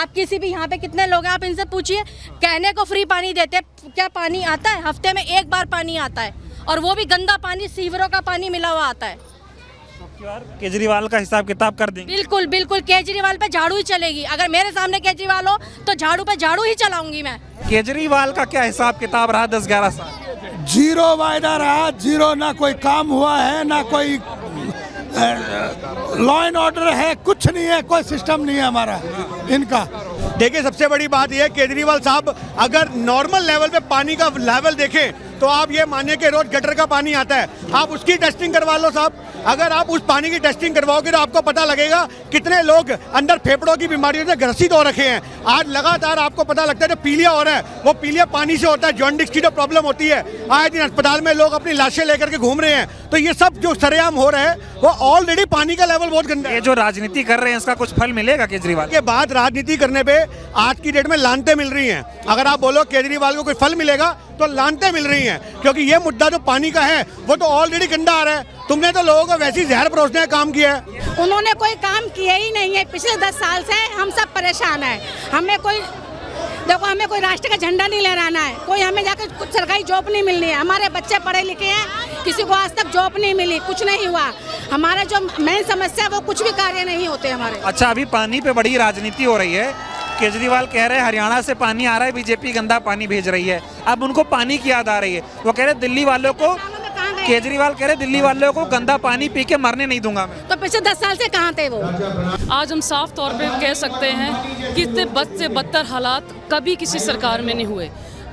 आप किसी भी यहाँ पे कितने लोग हैं, आप इनसे पूछिए, कहने को फ्री पानी देते, क्या पानी आता है? हफ्ते में एक बार पानी आता है, और वो भी गंदा पानी, सीवरों का पानी मिला हुआ आता है। केजरीवाल का हिसाब किताब कर देंगे? बिल्कुल बिल्कुल, केजरीवाल पे झाड़ू ही चलेगी। अगर मेरे सामने केजरीवाल हो तो झाड़ू पे झाड़ू ही चलाऊंगी मैं। केजरीवाल का क्या हिसाब किताब रहा 10-11 साल? जीरो वायदा रहा, जीरो, ना कोई काम हुआ है, ना कोई लॉ एंड ऑर्डर है, कुछ नहीं है, कोई सिस्टम नहीं है हमारा इनका। देखिए, सबसे बड़ी बात यह है, केजरीवाल साहब अगर नॉर्मल लेवल पे पानी का लेवल देखें तो आप ये मानिए कि रोज गटर का पानी आता है, आप उसकी टेस्टिंग करवा लो साहब। अगर आप उस पानी की टेस्टिंग करवाओगे तो आपको पता लगेगा कितने लोग अंदर फेफड़ों की बीमारियों से ग्रसित हो रखे हैं। आज लगातार आपको पता लगता है जो पीलिया हो रहा है वो पीलिया पानी से होता है। जॉन्डिस की जो प्रॉब्लम होती है, आए दिन अस्पताल में लोग अपनी लाशें लेकर के घूम रहे हैं। तो ये सब जो सरेआम हो रहा है वो ऑलरेडी पानी का लेवल बहुत गंदा है। ये जो राजनीति कर रहे हैं इसका कुछ फल मिलेगा केजरीवाल के बाद? राजनीति करने पे आज की डेट में लानतें मिल रही हैं। अगर आप बोलो केजरीवाल को कोई फल मिलेगा तो लानतें मिल रही हैं, क्योंकि ये मुद्दा जो पानी का है वो तो ऑलरेडी गंदा आ रहा है। तुमने तो लोगों को वैसी जहर परोसने का काम किया है। उन्होंने कोई काम किया ही नहीं है। पिछले 10 साल से हम सब परेशान हैं। हमें कोई राष्ट्र का झंडा नहीं लहराना है, कोई हमें जाकर कुछ सरकारी जॉब नहीं मिलनी है। हमारे बच्चे पढ़े लिखे हैं, किसी को आज तक जॉब नहीं मिली, कुछ नहीं हुआ। हमारा जो मेन समस्या है वो कुछ भी कार्य नहीं होते हमारे। अच्छा, अभी पानी पे बड़ी राजनीति हो रही है। केजरीवाल कह रहे हैं हरियाणा से पानी आ रहा है, बीजेपी गंदा पानी भेज रही है। अब उनको पानी की याद आ रही है। वो कह रहे दिल्ली वालों को, केजरीवाल कह रहे दिल्ली वालों को गंदा पानी पी के मरने नहीं दूंगा मैं। तो पिछले 10 साल से कहाँ थे वो? आज हम साफ तौर पे कह सकते हैं कि इतने बद से बदतर हालात कभी किसी सरकार में नहीं हुए।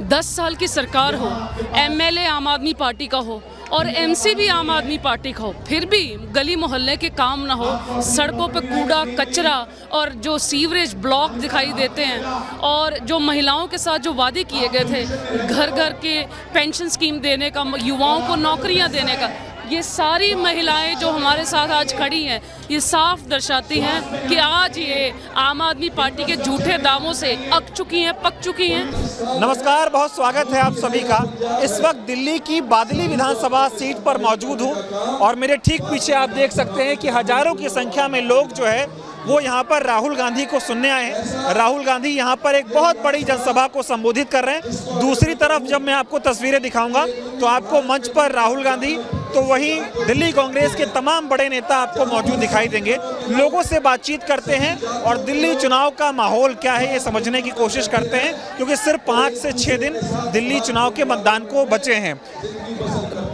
10 साल की सरकार हो, एमएलए आम आदमी पार्टी का हो और एमसी भी आम आदमी पार्टी का हो, फिर भी गली मोहल्ले के काम ना हो। सड़कों पे कूड़ा कचरा और जो सीवरेज ब्लॉक दिखाई देते हैं, और जो महिलाओं के साथ जो वादे किए गए थे, घर घर के पेंशन स्कीम देने का, युवाओं को नौकरियां देने का, ये सारी महिलाएं जो हमारे साथ आज खड़ी हैं ये साफ दर्शाती हैं कि आज ये आम आदमी पार्टी के झूठे दावों से अक चुकी हैं, पक चुकी हैं। नमस्कार, बहुत स्वागत है आप सभी का। इस वक्त दिल्ली की बादली विधानसभा सीट पर मौजूद हूँ और मेरे ठीक पीछे आप देख सकते हैं कि हजारों की संख्या में लोग जो है वो यहाँ पर राहुल गांधी को सुनने आए हैं। राहुल गांधी यहाँ पर एक बहुत बड़ी जनसभा को संबोधित कर रहे हैं। दूसरी तरफ जब मैं आपको तस्वीरें दिखाऊंगा तो आपको मंच पर राहुल गांधी, तो वहीं दिल्ली कांग्रेस के तमाम बड़े नेता आपको मौजूद दिखाई देंगे। लोगों से बातचीत करते हैं और दिल्ली चुनाव का माहौल क्या है ये समझने की कोशिश करते हैं, क्योंकि सिर्फ 5 से 6 दिन दिल्ली चुनाव के मतदान को बचे हैं।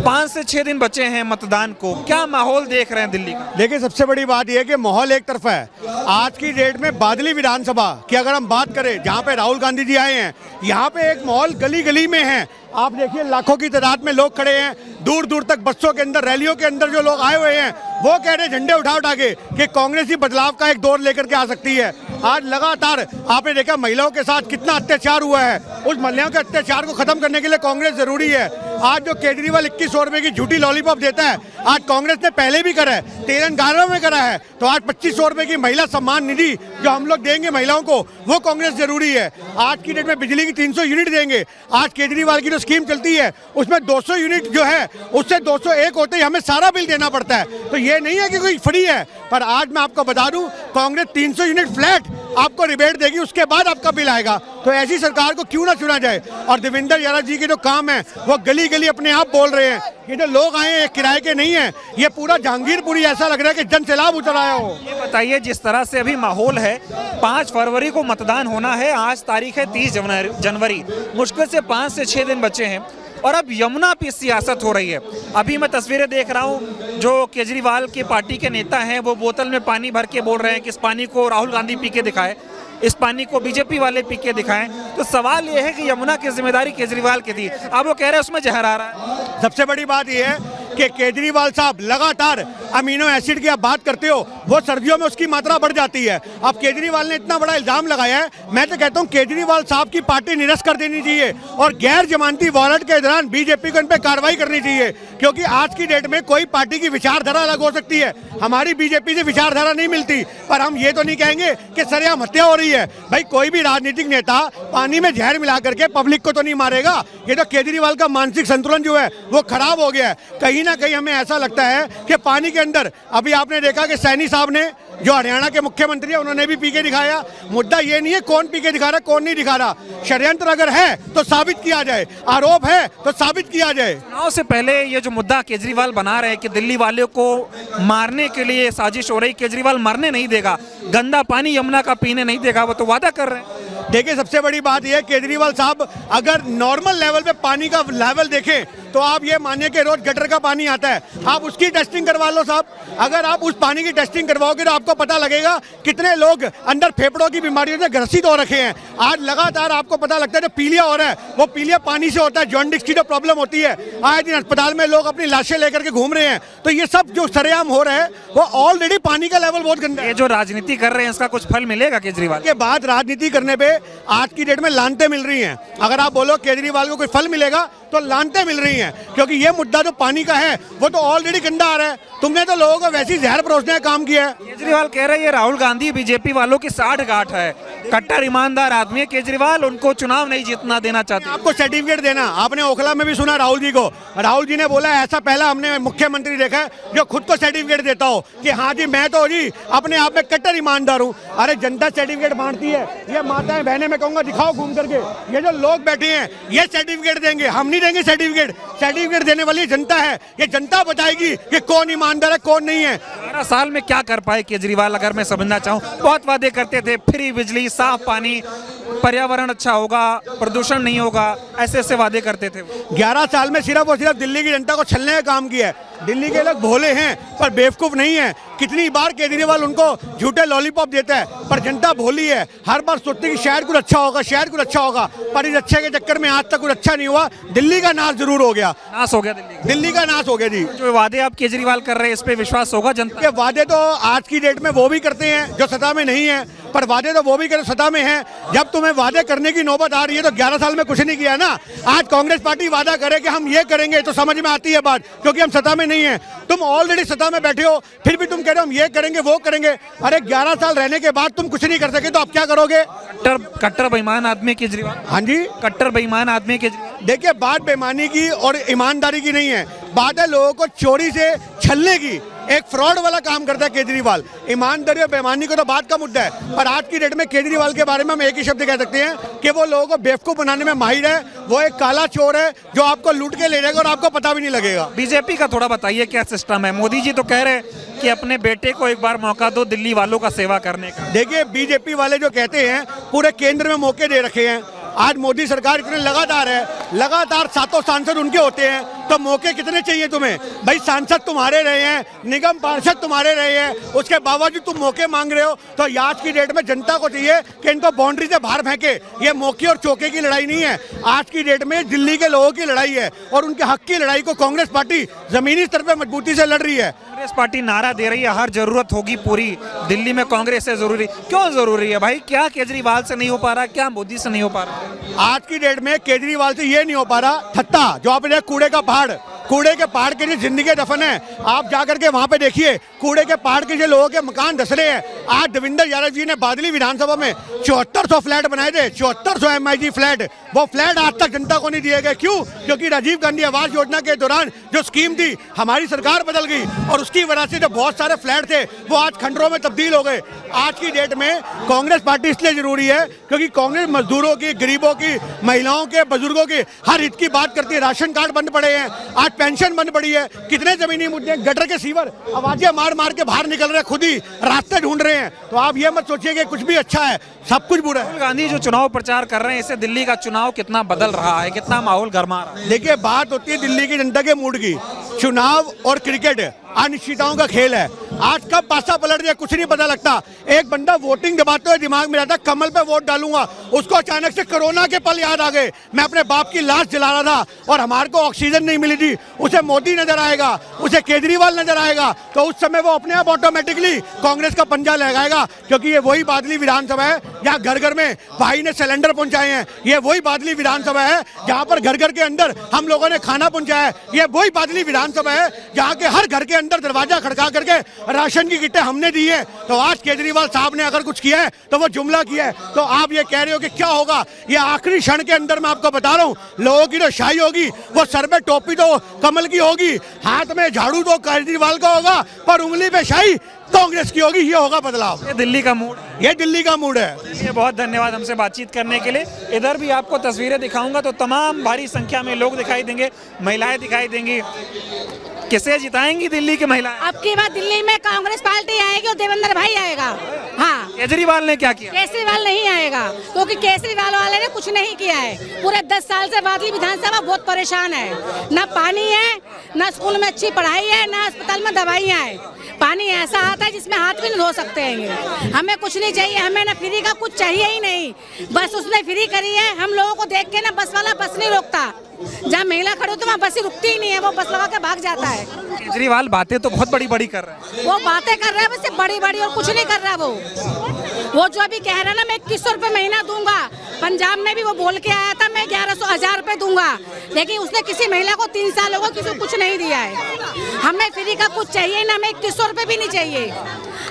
5 से 6 दिन बचे हैं मतदान को। क्या माहौल देख रहे हैं दिल्ली का? देखिए, सबसे बड़ी बात यह है कि माहौल एक तरफा है। आज की डेट में बादली विधानसभा की अगर हम बात करें, जहां पे राहुल गांधी जी आए हैं, यहाँ पे एक माहौल गली गली में है। आप देखिए, लाखों की तादाद में लोग खड़े हैं। दूर दूर तक बसों के अंदर, रैलियों के अंदर जो लोग आए हुए हैं वो कह रहे हैं झंडे उठा उठा के कि कांग्रेस ही बदलाव का एक दौर लेकर के आ सकती है। आज लगातार आपने देखा महिलाओं के साथ कितना अत्याचार हुआ है। उस महिलाओं के अत्याचार को खत्म करने के लिए कांग्रेस जरूरी है। आज जो केजरीवाल 2100 रुपए की झूठी लॉलीपॉप देता है, आज कांग्रेस ने पहले भी करा है, तेलंगाना में करा है। तो आज 2500 रुपए की महिला सम्मान निधि जो हम लोग देंगे महिलाओं को, वो कांग्रेस जरूरी है। आज की डेट में बिजली की 300 यूनिट देंगे। आज केजरीवाल की जो स्कीम चलती है उसमें 200 यूनिट जो है उससे 201 होते ही हमें सारा बिल देना पड़ता है। तो ये नहीं है कि कोई फ्री है, पर आज मैं आपको बता दूं, कांग्रेस 300 यूनिट फ्लैट आपको रिबेट देगी, उसके बाद आपका बिल आएगा। तो ऐसी सरकार को क्यों ना चुना जाए। और देवेंद्र यादव जी के जो काम है वो गली गली अपने आप बोल रहे हैं। ये जो लोग आए हैं किराए के नहीं है, ये पूरा जहांगीरपुरी ऐसा लग रहा है कि जन सैलाब उतर आया हो। ये बताइए, जिस तरह से अभी माहौल है, 5 फरवरी को मतदान होना है, आज तारीख है 30 जनवरी, मुश्किल से 5 से 6 दिन बचे हैं और अब यमुना पे सियासत हो रही है। अभी मैं तस्वीरें देख रहा हूँ, जो केजरीवाल के पार्टी के नेता हैं वो बोतल में पानी भर के बोल रहे हैं कि इस पानी को राहुल गांधी पी के दिखाए, इस पानी को बीजेपी वाले पी के दिखाएं। तो सवाल ये है कि यमुना की जिम्मेदारी केजरीवाल की थी, अब वो कह रहे हैं उसमें जहर आ रहा है। सबसे बड़ी बात यह है कि केजरीवाल साहब लगातार अमीनो एसिड की आप बात करते हो, वो सर्दियों में उसकी मात्रा बढ़ जाती है। अब केजरीवाल ने इतना बड़ा इल्जाम लगाया है, मैं तो कहता हूं केजरीवाल साहब की पार्टी निरस्त कर देनी चाहिए और गैर जमानती वारंट के दौरान बीजेपी को इन पर कार्रवाई करनी चाहिए, क्योंकि आज की डेट में कोई पार्टी की विचारधारा अलग हो सकती है, हमारी बीजेपी से विचारधारा नहीं मिलती। पर हम ये तो नहीं कहेंगे कि सरेआम हत्या हो रही है। भाई, कोई भी राजनीतिक नेता पानी में जहर मिला करके पब्लिक को तो नहीं मारेगा। ये तो केजरीवाल का मानसिक संतुलन जो है वो खराब हो गया है। कहीं ना कहीं हमें ऐसा लगता है कि पानी के अंदर, अभी आपने देखा कि सैनी साहब ने जो हरियाणा के मुख्यमंत्री है उन्होंने भी पी के दिखाया। मुद्दा ये नहीं है कौन पी के दिखा रहा कौन नहीं दिखा रहा, षड्यंत्र अगर है तो साबित किया जाए, आरोप है तो साबित किया जाए। चुनाव से पहले ये जो मुद्दा केजरीवाल बना रहे हैं कि दिल्ली वालों को मारने के लिए साजिश हो रही, केजरीवाल मरने नहीं देगा, गंदा पानी यमुना का पीने नहीं देगा, वो तो वादा कर रहे हैं। देखिए सबसे बड़ी बात यह है केजरीवाल साहब अगर नॉर्मल लेवल पे पानी का लेवल देखें तो आप ये मानिए कि रोज गटर का पानी आता है, आप उसकी टेस्टिंग करवा लो साहब। अगर आप उस पानी की टेस्टिंग करवाओगे तो आपको पता लगेगा कितने लोग अंदर फेफड़ों की बीमारियों से ग्रसित हो रखे हैं। आज लगातार आपको पता लगता है जो पीलिया हो रहा है वो पीलिया पानी से होता है, जॉन्डिस की जो प्रॉब्लम होती है, आए दिन अस्पताल में लोग अपनी लाशें लेकर के घूम रहे हैं। तो ये सब जो सरेआम हो रहा है वो ऑलरेडी पानी का लेवल बहुत गंदा है। ये जो राजनीति कर रहे हैं इसका कुछ फल मिलेगा केजरीवाल के बाद राजनीति करने पे आज की डेट में लानतें मिल रही हैं। अगर आप बोलो केजरीवाल को कोई फल मिलेगा तो लानतें मिल रही हैं, क्योंकि ये मुद्दा जो पानी का है वो तो ऑलरेडी गंदा आ रहा है। तुमने तो लोगों को वैसी जहर परोसने का काम किया है। केजरीवाल कह रहे हैं ये राहुल गांधी बीजेपी वालों की साठ गांठ है, कट्टर ईमानदार आदमी है केजरीवाल, उनको चुनाव नहीं जीतना देना चाहते। आपको सर्टिफिकेट देना, आपने ओखला में भी सुना राहुल जी को, राहुल जी ने बोला ऐसा पहला हमने मुख्यमंत्री देखा है जो खुद को सर्टिफिकेट देता हो कि हाँ जी मैं तो जी अपने आप में कट्टर ईमानदार हूँ। अरे जनता सर्टिफिकेट बांटती है, ये माताएं बहनें मैं कहूँगा दिखाओ घूम करके, ये जो लोग बैठे हैं ये सर्टिफिकेट देंगे, हम नहीं देंगे सर्टिफिकेट। सर्टिफिकेट देने वाली जनता है, ये जनता बताएगी कि कौन ईमानदार है कौन नहीं है। 12 साल में क्या कर पाए केजरीवाल, अगर मैं समझना चाहूँ? बहुत वादे करते थे, फ्री बिजली, साफ पानी, पर्यावरण अच्छा होगा, प्रदूषण नहीं होगा, ऐसे ऐसे वादे करते थे। 11 साल में सिर्फ और सिर्फ दिल्ली की जनता को छलने का काम किया है। दिल्ली के लोग भोले हैं पर बेवकूफ नहीं है। कितनी बार केजरीवाल उनको झूठे लॉलीपॉप देता है, पर जनता भोली है। हर बार सोचती है कि शायद कुछ अच्छा होगा, शायद कुछ अच्छा होगा, पर इस अच्छे के चक्कर में आज तक कुछ अच्छा नहीं हुआ। दिल्ली का नाश जरूर हो गया, नाश हो गया दिल्ली का नाश हो गया जी। जो वादे आप केजरीवाल कर रहे हैं इस पे विश्वास होगा जनता? ये वादे तो आज की डेट में वो भी करते हैं जो सत्ता में नहीं है, पर वादे तो वो भी कर सत्ता में है। जब तुम्हें वादे करने की नौबत आ रही है तो 11 साल में कुछ नहीं किया ना। आज कांग्रेस पार्टी वादा करे कि हम ये करेंगे तो समझ में आती है बात, क्योंकि हम सत्ता में नहीं है। तुम ऑलरेडी सत्ता में बैठे हो फिर भी तुम कह रहे हो हम ये करेंगे वो करेंगे। अरे 11 साल रहने के बाद तुम कुछ नहीं कर सके तो आप क्या करोगे? कट्टर बेईमान आदमी केजरीवाल। हाँ जी, कट्टर बेईमान आदमी केजरीवाल। देखिए बात बेईमानी की और ईमानदारी की नहीं है, बात है लोगों को चोरी से छलने की। एक फ्रॉड वाला काम करता है केजरीवाल। ईमानदारी और बेईमानी को तो बात का मुद्दा है, पर आज की डेट में केजरीवाल के बारे में हम एक ही शब्द कह सकते हैं कि वो लोगों को बेवकूफ बनाने में माहिर है। वो एक काला चोर है जो आपको लूट के ले जाएगा और आपको पता भी नहीं लगेगा। बीजेपी का थोड़ा बताइए क्या सिस्टम है? मोदी जी तो कह रहे हैं कि अपने बेटे को एक बार मौका दो दिल्ली वालों का सेवा करने का। देखिए बीजेपी वाले जो कहते हैं पूरे केंद्र में मौके दे रखे हैं। आज मोदी सरकार इतने लगातार है, लगातार 7 सांसद उनके होते हैं, तो मौके कितने चाहिए तुम्हें? भाई सांसद तुम्हारे रहे हैं, निगम पार्षद तुम्हारे रहे हैं, उसके बावजूद तुम मौके मांग रहे हो। तो आज की डेट में जनता को चाहिए कि इनको बाउंड्री से बाहर फेंके। ये मौके और चौके की लड़ाई नहीं है, आज की डेट में दिल्ली के लोगों की लड़ाई है और उनके हक की लड़ाई को कांग्रेस पार्टी जमीनी स्तर पर मजबूती से लड़ रही है। कांग्रेस पार्टी नारा दे रही है हर जरूरत होगी पूरी, दिल्ली में कांग्रेस से जरूरी। क्यों जरूरी है भाई? क्या केजरीवाल से नहीं हो पा रहा? क्या मोदी से नहीं हो पा रहा? आज की डेट में केजरीवाल से ये नहीं हो पा रहा। थत्ता जो आपने कूड़े का पहाड़, कूड़े के पहाड़ के लिए जिंदगी दफन है। आप जाकर के वहां पे देखिए कूड़े के पहाड़ के जो लोगों के मकान धस रहे हैं। आज देवेंद्र यादव जी ने बादली विधानसभा में 7400 फ्लैट बनाए थे, 7400 MIG फ्लैट। वो फ्लैट आज तक जनता को नहीं दिए गए। क्यों? क्योंकि राजीव गांधी आवास योजना के दौरान जो स्कीम थी हमारी सरकार बदल गई और उसकी वजह से जो बहुत सारे फ्लैट थे वो आज खंडरों में तब्दील हो गए। आज की डेट में कांग्रेस पार्टी इसलिए जरूरी है क्योंकि कांग्रेस मजदूरों की, गरीबों की, महिलाओं के, बुजुर्गों की हर हित की बात करती है। राशन कार्ड बंद पड़े हैं, आज पेंशन बंद पड़ी है, कितने जमीनी मुद्दे, गटर के सीवर आवाजें मार मार के बाहर निकल रहे, खुद ही रास्ते ढूंढ रहे हैं। तो आप ये मत सोचिए कि कुछ भी अच्छा है, सब कुछ बुरा है। राहुल गांधी जो चुनाव प्रचार कर रहे हैं इससे दिल्ली का चुनाव कितना बदल रहा है, कितना माहौल गर्मा रहा है? देखिए बात होती है दिल्ली की जनता के मूड की। चुनाव और क्रिकेट अनिश्चितताओं का खेल है। आज कब पासा पलट जाए कुछ नहीं पता लगता। एक बंदा वोटिंग दबाते हुए दिमाग में रहता कमल पे वोट डालूंगा, उसको अचानक से कोरोना के पल याद आ गए। मैं अपने बाप की लाश जला रहा था और हमारे को ऑक्सीजन नहीं मिली थी। उसे मोदी नजर आएगा, उसे केजरीवाल नजर आएगा, तो उस समय वो अपने आप ऑटोमेटिकली कांग्रेस का पंजा लगाएगा, क्योंकि ये वही बादली विधानसभा है जहाँ घर घर में भाई ने सिलेंडर पहुंचाए हैं। ये वही बादली विधानसभा है जहाँ पर घर घर के अंदर हम लोगों ने खाना पहुंचाया है। ये वही बादली विधानसभा है जहाँ के हर घर के अंदर दरवाजा खड़का करके राशन की किटें हमने दी है। तो आज केजरीवाल साहब ने अगर कुछ किया है तो वो जुमला किया है। तो आप ये कह रहे हो कि क्या होगा? ये आखिरी क्षण के अंदर मैं आपको बता रहा हूँ, लोगों की जो शाही होगी वो सर पे टोपी तो कमल की होगी, हाथ में झाड़ू तो केजरीवाल का होगा, पर उंगली पे शाही कांग्रेस की होगी, ये होगा बदलाव। ये दिल्ली का मूड, ये दिल्ली का मूड है। चलिए, बहुत धन्यवाद हमसे बातचीत करने के लिए। इधर भी आपको तस्वीरें दिखाऊंगा तो तमाम भारी संख्या में लोग दिखाई देंगे, महिलाएं दिखाई देंगी। किसे जिताएंगी दिल्ली की महिलाएं? अब की बार दिल्ली में कांग्रेस पार्टी आएगी और देवेंद्र भाई आएगा। हाँ, केजरीवाल ने क्या किया? केजरीवाल नहीं आएगा, क्योंकि केजरीवाल वाले ने कुछ नहीं किया है। पूरे 10 साल से बादली विधानसभा बहुत परेशान है। ना पानी है, ना स्कूल में अच्छी पढ़ाई है, ना अस्पताल में दवाइयाँ है। पानी ऐसा आता है जिसमें हाथ भी नहीं धो सकते हैं। हमें कुछ नहीं चाहिए, हमें ना फ्री का कुछ चाहिए ही नहीं। बस उसने फ्री करी है। हम लोगों को देख के ना बस वाला बस नहीं रोकता। जहाँ महिला खड़े हो तो वहाँ बस ही रुकती ही नहीं है, वो बस लगा के भाग जाता है। केजरीवाल बातें तो बहुत बड़ी बड़ी कर रहे हैं। वो बातें कर रहा है बस बड़ी बड़ी, और कुछ नहीं कर रहा। वो जो अभी कह रहा है ना, मैं 2100 रुपये महीना दूंगा। पंजाब में भी वो बोल के आया था मैं 1100-1000 रुपये दूंगा, लेकिन उसने किसी महिला को 3 साल हो गए किसी को कुछ नहीं दिया है। हमें फ्री का कुछ चाहिए ना, हमें 2100 रुपये भी नहीं चाहिए।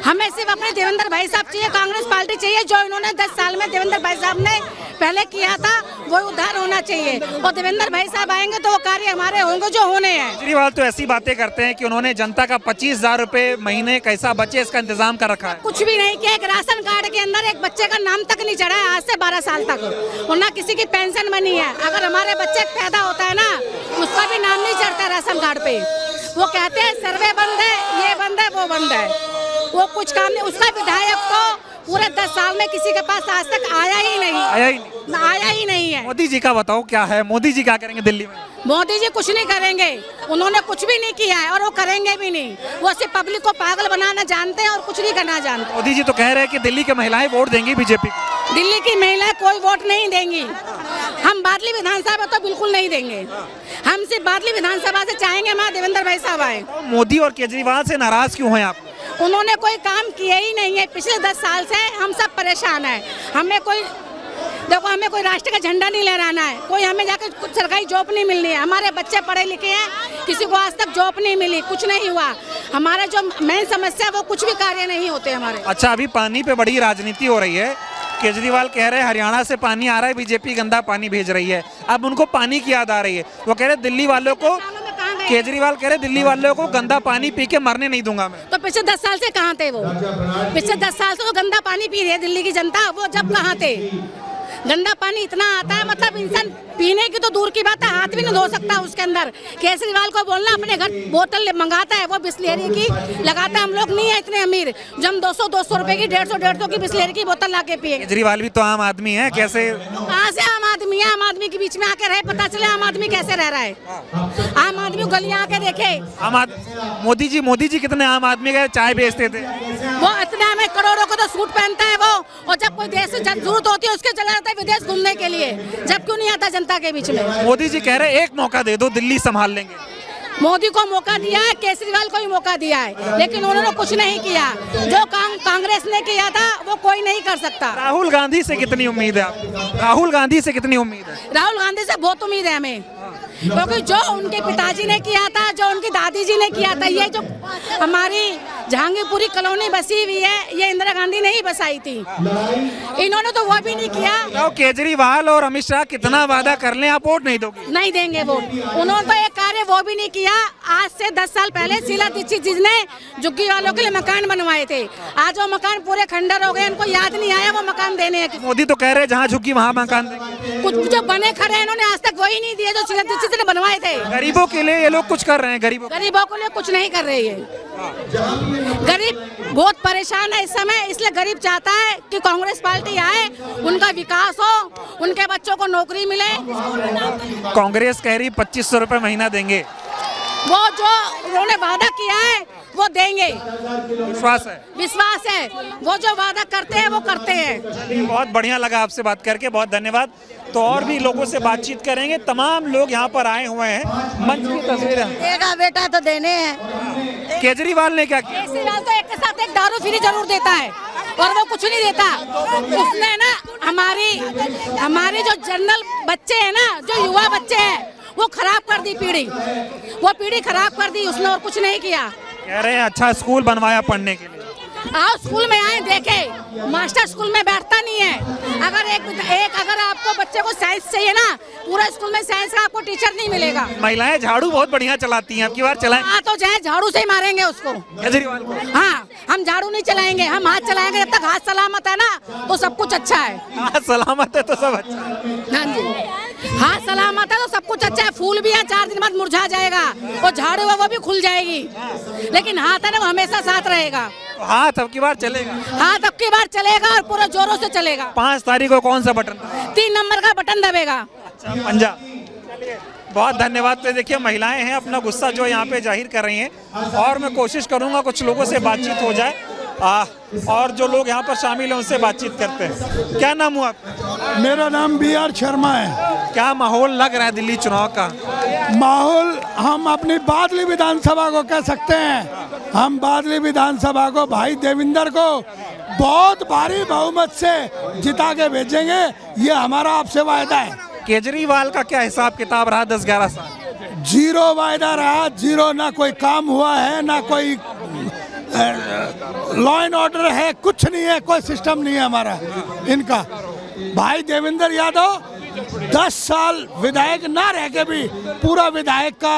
हमें सिर्फ अपने देवेंद्र भाई साहब चाहिए, कांग्रेस पार्टी चाहिए। जो इन्होंने 10 साल में देवेंद्र भाई साहब ने पहले किया था वो उद्धार होना चाहिए, और देवेंद्र भाई साहब आएंगे तो वो कार्य हमारे होंगे जो होने हैं। केजरीवाल तो ऐसी बातें करते हैं कि उन्होंने जनता का 25,000 रुपए महीने कैसा बचे इसका इंतजाम कर रखा है। कुछ भी नहीं किया। एक राशन कार्ड के अंदर एक बच्चे का नाम तक नहीं चढ़ा है आज से 12 साल तक, और ना किसी की पेंशन बनी है। अगर हमारे बच्चे पैदा होता है ना, उसका भी नाम नहीं चढ़ता राशन कार्ड पे। वो कहते हैं सर्वे बंद है, ये बंद है, वो बंद है, वो कुछ काम नहीं। उसका विधायक तो पूरे 10 साल में किसी के पास आज तक आया ही नहीं है। मोदी जी का बताओ क्या है, मोदी जी क्या करेंगे दिल्ली में? मोदी जी कुछ नहीं करेंगे, उन्होंने कुछ भी नहीं किया है और वो करेंगे भी नहीं। वो सिर्फ पब्लिक को पागल बनाना जानते हैं और कुछ नहीं करना जानते। मोदी जी तो कह रहे हैं कि दिल्ली की महिलाएं वोट देंगी बीजेपी को। दिल्ली की महिलाएं कोई वोट नहीं देंगी। हम बादली विधानसभा तो बिल्कुल नहीं देंगे। हम सिर्फ बादली विधानसभा से चाहेंगे हमारे देवेंद्र भाई साहब आए। मोदी और केजरीवाल से नाराज क्यों हैं आप? उन्होंने कोई काम किया ही नहीं है। पिछले 10 साल से हम सब परेशान हैं। हमें कोई राष्ट्र का झंडा नहीं लहराना है, कोई हमें जाकर कुछ सरकारी जॉब नहीं मिलनी है। हमारे बच्चे पढ़े लिखे हैं, किसी को आज तक जॉब नहीं मिली, कुछ नहीं हुआ। हमारे जो मेन समस्या है वो कुछ भी कार्य नहीं होते हमारे। अच्छा, अभी पानी पे बड़ी राजनीति हो रही है। केजरीवाल कह रहे हैं हरियाणा से पानी आ रहा है, बीजेपी गंदा पानी भेज रही है। अब उनको पानी की याद आ रही है। वो कह रहे दिल्ली वालों को, केजरीवाल कह रहे दिल्ली वालों को गंदा पानी पी के मरने नहीं दूंगा मैं। तो पिछले 10 साल से कहाँ थे वो? पिछले 10 साल से वो गंदा पानी पी रही है दिल्ली की जनता। वो जब कहाँ थे? गंदा पानी इतना आता है, मतलब इंसान पीने की तो दूर की बात है, हाथ भी नहीं धो सकता उसके अंदर। केजरीवाल को बोलना अपने घर बोतल मंगाता है, वो बिस्लेरी की लगाता है। हम लोग नहीं है इतने अमीर जो हम 200 रुपए की 150 की बिस्लेरी की बोतल ला के पिए। केजरीवाल भी तो आम आदमी है, कैसे? कहाँ से आम आदमी है? आम आदमी के बीच में आके रहे, पता चले आम आदमी कैसे रह रहा है। आम आदमी गलियां आके देखे। मोदी जी कितने आम आदमी के चाय बेचते थे। वो इतने में करोड़ों को तो सूट पहनता है वो, और जब कोई देश से जरूरत होती है उसके चला जाता है विदेश घूमने के लिए। जब क्यों नहीं आता जनता के बीच में? मोदी जी कह रहे एक मौका दे दो, दिल्ली संभाल लेंगे। मोदी को मौका दिया है, केजरीवाल को भी मौका दिया है, लेकिन उन्होंने कुछ नहीं किया। जो काम कांग्रेस ने किया था वो कोई नहीं कर सकता। राहुल गांधी से कितनी उम्मीद है आपको? राहुल गांधी से कितनी उम्मीद है? राहुल गांधी से बहुत उम्मीद है हमें, क्योंकि जो उनके पिताजी ने किया था, जो उनकी दादी जी ने किया था, ये जो हमारी जहांगीरपुरी कॉलोनी बसी हुई है, ये इंदिरा गांधी ने ही बसाई थी। इन्होंने तो वो भी नहीं किया। तो केजरीवाल और अमित शाह कितना वादा कर लें, आप वोट नहीं दोगे? नहीं देंगे वोट। उन्होंने तो एक कार्य वो भी नहीं किया। आज से 10 साल पहले शीला दीक्षित जी ने झुग्गी वालों के लिए मकान बनवाए थे। आज वो मकान पूरे खंडर हो गए, उनको याद नहीं आया वो मकान देने। मोदी तो कह रहे जहाँ झुग्गी वहाँ मकान देंगे। कुछ जो बने खड़े इन्होंने आज तक वही नहीं दिए जो शीला दीक्षित ने बनवाए थे। गरीबों के लिए ये लोग कुछ कर रहे हैं, गरीबों के लिए कुछ नहीं कर रही है। गरीब बहुत परेशान है इस समय, इसलिए गरीब चाहता है कि कांग्रेस पार्टी आए, उनका विकास हो, उनके बच्चों को नौकरी मिले। कांग्रेस कह रही 2500 रुपए महीना देंगे। वो जो उन्होंने वादा किया है वो देंगे, विश्वास है। वो जो वादा करते हैं वो करते हैं। बहुत बढ़िया लगा आपसे बात करके, बहुत धन्यवाद। तो और भी लोगों से बातचीत करेंगे। तमाम लोग यहाँ पर आए हुए हैं। मंच की तस्वीरें देगा बेटा तो देने हैं। केजरीवाल ने क्या किया? केजरीवाल तो एक के साथ एक दारू फ्री जरूर देता है और वो कुछ नहीं देता। उसने ना हमारी जो जनरल बच्चे हैं ना, जो युवा बच्चे हैं, वो खराब कर दी पीढ़ी। वो पीढ़ी खराब कर दी उसने, और कुछ नहीं किया। कह रहे हैं अच्छा स्कूल बनवाया पढ़ने के लिए। आओ स्कूल में आए, देखे मास्टर स्कूल में बैठता नहीं है। अगर अगर आपको बच्चे को साइंस चाहिए ना, पूरा स्कूल में साइंस का आपको टीचर नहीं मिलेगा। महिलाएं झाड़ू बहुत बढ़िया चलाती हैं, अब की बार चलाएं हाँ तो चाहे झाड़ू से ही मारेंगे उसको। केजरीवाल को। हाँ हम झाड़ू नहीं चलाएंगे, हम हाथ चलाएंगे। जब तक हाथ सलामत है ना तो सब कुछ अच्छा है। हाँ, सलामत है तो सब अच्छा है। हाँ जी, हाथ सलामत है तो सब कुछ अच्छा है। फूल भी है 4 दिन बाद मुरझा जाएगा, और झाड़ू है वो भी खुल जाएगी, लेकिन हाथ है ना वो हमेशा साथ रहेगा। तो हाथ अब की बार चलेगा। हाथ अब की बार चलेगा और पूरा जोरों से चलेगा। 5 तारीख को कौन सा बटन? 3 नंबर का बटन दबेगा। अच्छा, पंजा। चलिए, बहुत धन्यवाद। तो देखिए महिलाएं हैं, अपना गुस्सा जो यहाँ पे जाहिर कर रही हैं, और मैं कोशिश करूंगा कुछ लोगों से बातचीत हो जाए, और जो लोग यहाँ पर शामिल हैं उनसे बातचीत करते हैं। क्या नाम हुआ आपका? मेरा नाम BR शर्मा है। क्या माहौल लग रहा है दिल्ली चुनाव का? माहौल हम अपनी बादली विधानसभा को कह सकते हैं। हम बादली विधानसभा को भाई देवेंद्र को बहुत भारी बहुमत से जिता के भेजेंगे, ये हमारा आपसे वायदा है। केजरीवाल का क्या हिसाब किताब रहा 10-11 साल? 0 वायदा रहा, 0 ना कोई काम हुआ है, ना कोई लॉ एंड ऑर्डर है, कुछ नहीं है, कोई सिस्टम नहीं है हमारा इनका। भाई देवेंद्र यादव 10 साल विधायक ना रह के भी पूरा विधायक का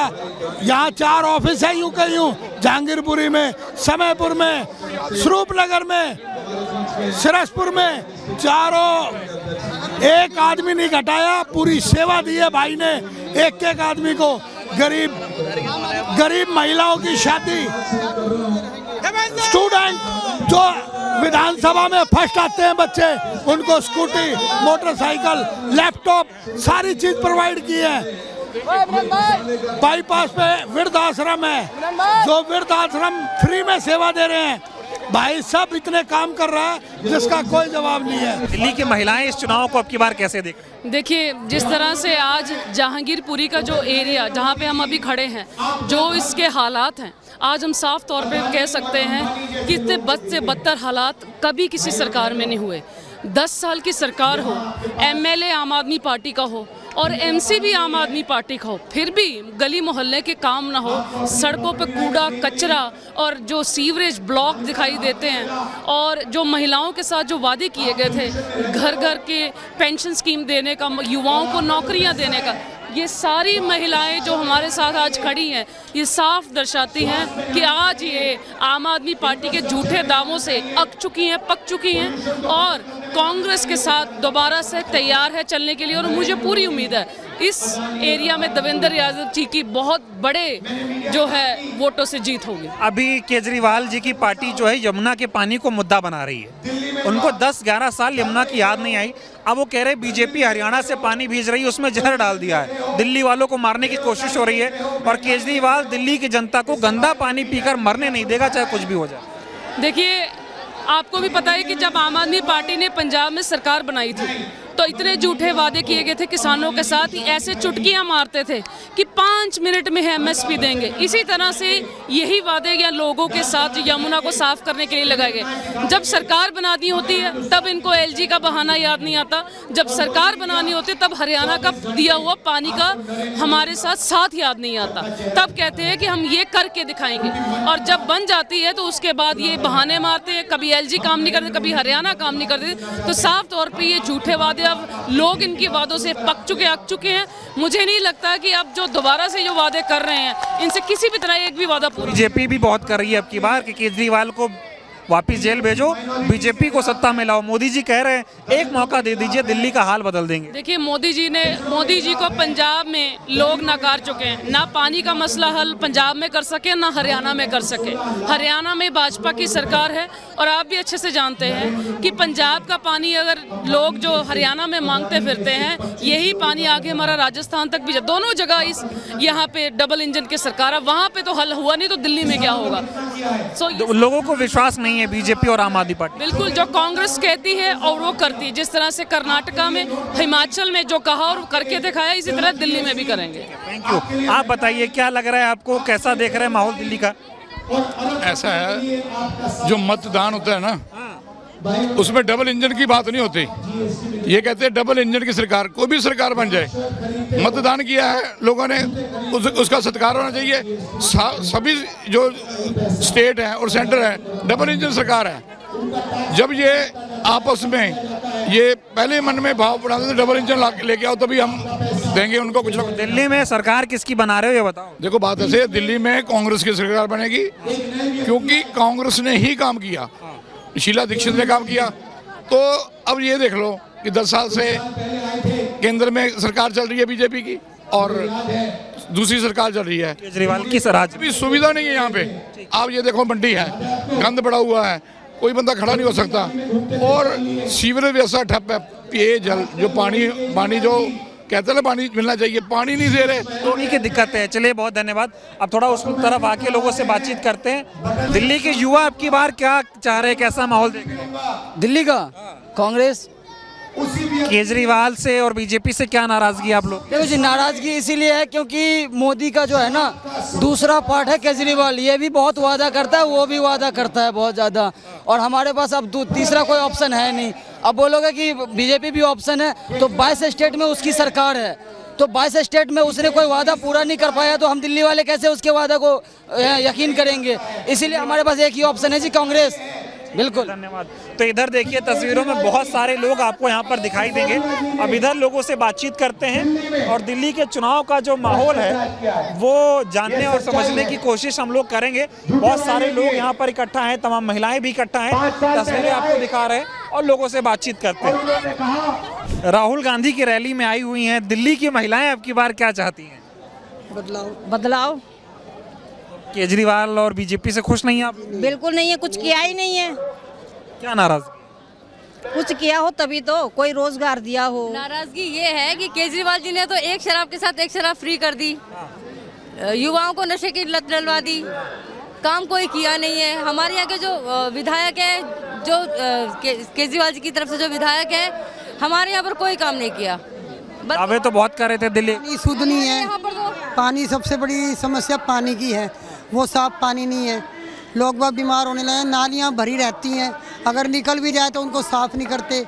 यहाँ 4 ऑफिस है, यूं का यूं जहांगीरपुरी में, समयपुर में, स्वरूपनगर में, सिरसपुर में, चारों एक आदमी नहीं घटाया, पूरी सेवा दी है भाई ने एक आदमी को। गरीब महिलाओं की शादी, स्टूडेंट जो विधानसभा में फर्स्ट आते हैं बच्चे, उनको स्कूटी, मोटरसाइकिल, लैपटॉप सारी चीज प्रोवाइड की है। बाईपास पे वृद्धाश्रम है, जो वृद्धाश्रम फ्री में सेवा दे रहे हैं। भाई सब इतने काम कर रहा है जिसका कोई जवाब नहीं है। दिल्ली की महिलाएं इस चुनाव को अब की बार कैसे देख? देखिए, जिस तरह से आज जहांगीरपुरी का जो एरिया जहाँ पे हम अभी खड़े हैं, जो इसके हालात हैं, आज हम साफ तौर पे कह सकते हैं कि इससे बद से बदतर हालात कभी किसी सरकार में नहीं हुए। 10 साल की सरकार हो, MLA आम आदमी पार्टी का हो और MC भी आम आदमी पार्टी का हो, फिर भी गली मोहल्ले के काम ना हो, सड़कों पे कूड़ा कचरा और जो सीवरेज ब्लॉक दिखाई देते हैं, और जो महिलाओं के साथ जो वादे किए गए थे, घर घर के पेंशन स्कीम देने का, युवाओं को नौकरियां देने का, ये सारी महिलाएं जो हमारे साथ आज खड़ी हैं, ये साफ दर्शाती हैं कि आज ये आम आदमी पार्टी के झूठे दावों से अक चुकी हैं, पक चुकी हैं, और कांग्रेस के साथ दोबारा से तैयार है चलने के लिए। और मुझे पूरी उम्मीद है इस एरिया में देवेंद्र यादव जी की बहुत बड़े जो है वोटों से जीत होगी। अभी केजरीवाल जी की पार्टी जो है यमुना के पानी को मुद्दा बना रही है। उनको 10-11 साल यमुना की याद नहीं आई। अब वो कह रहे बीजेपी हरियाणा से पानी भेज रही है, उसमें जहर डाल दिया है, दिल्ली वालों को मारने की कोशिश हो रही है, और केजरीवाल दिल्ली की जनता को गंदा पानी पीकर मरने नहीं देगा, चाहे कुछ भी हो जाए। देखिए, आपको भी पता है कि जब आम आदमी पार्टी ने पंजाब में सरकार बनाई थी तो इतने झूठे वादे किए गए थे किसानों के साथ, ऐसे चुटकियां मारते थे कि 5 मिनट में MSP देंगे। इसी तरह से यही वादे या लोगों के साथ यमुना को साफ करने के लिए लगाए गए। जब सरकार बनानी होती है तब इनको LG का बहाना याद नहीं आता, जब सरकार बनानी होती है तब हरियाणा का दिया हुआ पानी का हमारे साथ याद नहीं आता। तब कहते हैं कि हम ये करके दिखाएंगे, और जब बन जाती है तो उसके बाद ये बहाने मारते हैं, कभी LG काम नहीं करते, कभी हरियाणा काम नहीं करते। तो साफ तौर पर ये झूठे वादे, अब लोग इनकी वादों से अक चुके हैं। मुझे नहीं लगता कि अब जो दोबारा से जो वादे कर रहे हैं, इनसे किसी भी तरह एक भी वादा पूरा। बीजेपी भी बहुत कर रही है अब की बार कि केजरीवाल को वापिस जेल भेजो, बीजेपी को सत्ता में लाओ। मोदी जी कह रहे हैं एक मौका दे दीजिए, दिल्ली का हाल बदल देंगे। देखिए, मोदी जी को पंजाब में लोग नकार चुके हैं। ना पानी का मसला हल पंजाब में कर सके, ना हरियाणा में कर सके। हरियाणा में भाजपा की सरकार है, और आप भी अच्छे से जानते हैं कि पंजाब का पानी अगर लोग जो हरियाणा में मांगते फिरते हैं, यही पानी आगे हमारा राजस्थान तक भी दोनों जगह इस यहाँ पे डबल इंजन की सरकार है। वहाँ पे तो हल हुआ नहीं, तो दिल्ली में क्या होगा? लोगों को विश्वास नहीं है बीजेपी और आम आदमी पार्टी। बिल्कुल, जो कांग्रेस कहती है और वो करती है। जिस तरह से कर्नाटका में, हिमाचल में जो कहा और करके दिखाया, इसी तरह दिल्ली में भी करेंगे। Thank you. आप बताइए क्या लग रहा है आपको, कैसा देख रहे हैं माहौल दिल्ली का? ऐसा है, जो मतदान होता है ना, उसमें डबल इंजन की बात नहीं होती। ये कहते हैं डबल इंजन की सरकार, कोई भी सरकार बन जाए, मतदान किया है लोगों ने, उसका सत्कार होना चाहिए। सभी जो स्टेट हैं और सेंटर है, डबल इंजन सरकार है। जब ये आपस में ये पहले मन में भाव बढ़ाते थे डबल इंजन लेके आओ, तभी हम देंगे उनको कुछ ना कुछ। दिल्ली में सरकार किसकी बना रहे हो ये बताओ। देखो बात ऐसे है, दिल्ली में कांग्रेस की सरकार बनेगी क्योंकि कांग्रेस ने ही काम किया, शीला दीक्षित ने काम किया। तो अब ये देख लो कि 10 साल से केंद्र में सरकार चल रही है बीजेपी की और दूसरी सरकार चल रही है केजरीवाल की सराज भी सुविधा नहीं है यहाँ पे। आप ये देखो मंडी है, गंद पड़ा हुआ है, कोई बंदा खड़ा नहीं हो सकता और सीवरेज व्यवस्था ठप है। पेयजल जो पानी जो कहते हैं ना पानी मिलना चाहिए, पानी नहीं दे रहे। तो उन्हीं की दिक्कत है। चलिए बहुत धन्यवाद। अब थोड़ा उस तरफ आके लोगों से बातचीत करते हैं। दिल्ली के युवा अब की बार क्या चाह रहे हैं, कैसा माहौल देख रहे हैं? दिल्ली का कांग्रेस। केजरीवाल से और बीजेपी से क्या नाराजगी आप लोग? देखो जी, नाराजगी इसीलिए है क्योंकि मोदी का जो है ना दूसरा पार्ट है केजरीवाल। ये भी बहुत वादा करता है, वो भी वादा करता है बहुत ज़्यादा, और हमारे पास अब तीसरा कोई ऑप्शन है नहीं। अब बोलोगे कि बीजेपी भी ऑप्शन है, तो 22 स्टेट में उसकी सरकार है, तो 22 स्टेट में उसने कोई वादा पूरा नहीं कर पाया, तो हम दिल्ली वाले कैसे उसके वादा को यकीन करेंगे? इसीलिए हमारे पास एक ही ऑप्शन है जी, कांग्रेस। बिल्कुल, धन्यवाद। तो इधर देखिए तस्वीरों में बहुत सारे लोग आपको यहाँ पर दिखाई देंगे। अब इधर लोगों से बातचीत करते हैं और दिल्ली के चुनाव का जो माहौल है वो जानने और समझने की कोशिश हम लोग करेंगे। बहुत सारे लोग यहाँ पर इकट्ठा हैं, तमाम महिलाएं भी इकट्ठा हैं, तस्वीरें आपको दिखा रहे हैं और लोगों से बातचीत करते हैं। राहुल गांधी की रैली में आई हुई हैं दिल्ली की महिलाएं, अब की बार क्या चाहती हैं? बदलाव केजरीवाल और बीजेपी से खुश नहीं है आप? बिल्कुल नहीं है, कुछ किया ही नहीं है। क्या नाराज? कुछ किया हो तभी तो, कोई रोजगार दिया हो। नाराजगी ये है कि केजरीवाल जी ने तो एक शराब के साथ एक शराब फ्री कर दी, युवाओं को नशे की लत डलवा दी, काम कोई किया नहीं है। हमारे यहाँ के जो विधायक है, जो केजरीवाल जी की तरफ से जो विधायक है, हमारे यहाँ पर कोई काम नहीं किया। दावे तो बहुत कर रहे थे दिल्ली। पानी शुद्ध नहीं है, पानी सबसे बड़ी समस्या पानी की है, वो साफ पानी नहीं है। लोग बहुत बीमार होने लगे, नालियाँ भरी रहती हैं, अगर निकल भी जाए तो उनको साफ नहीं करते,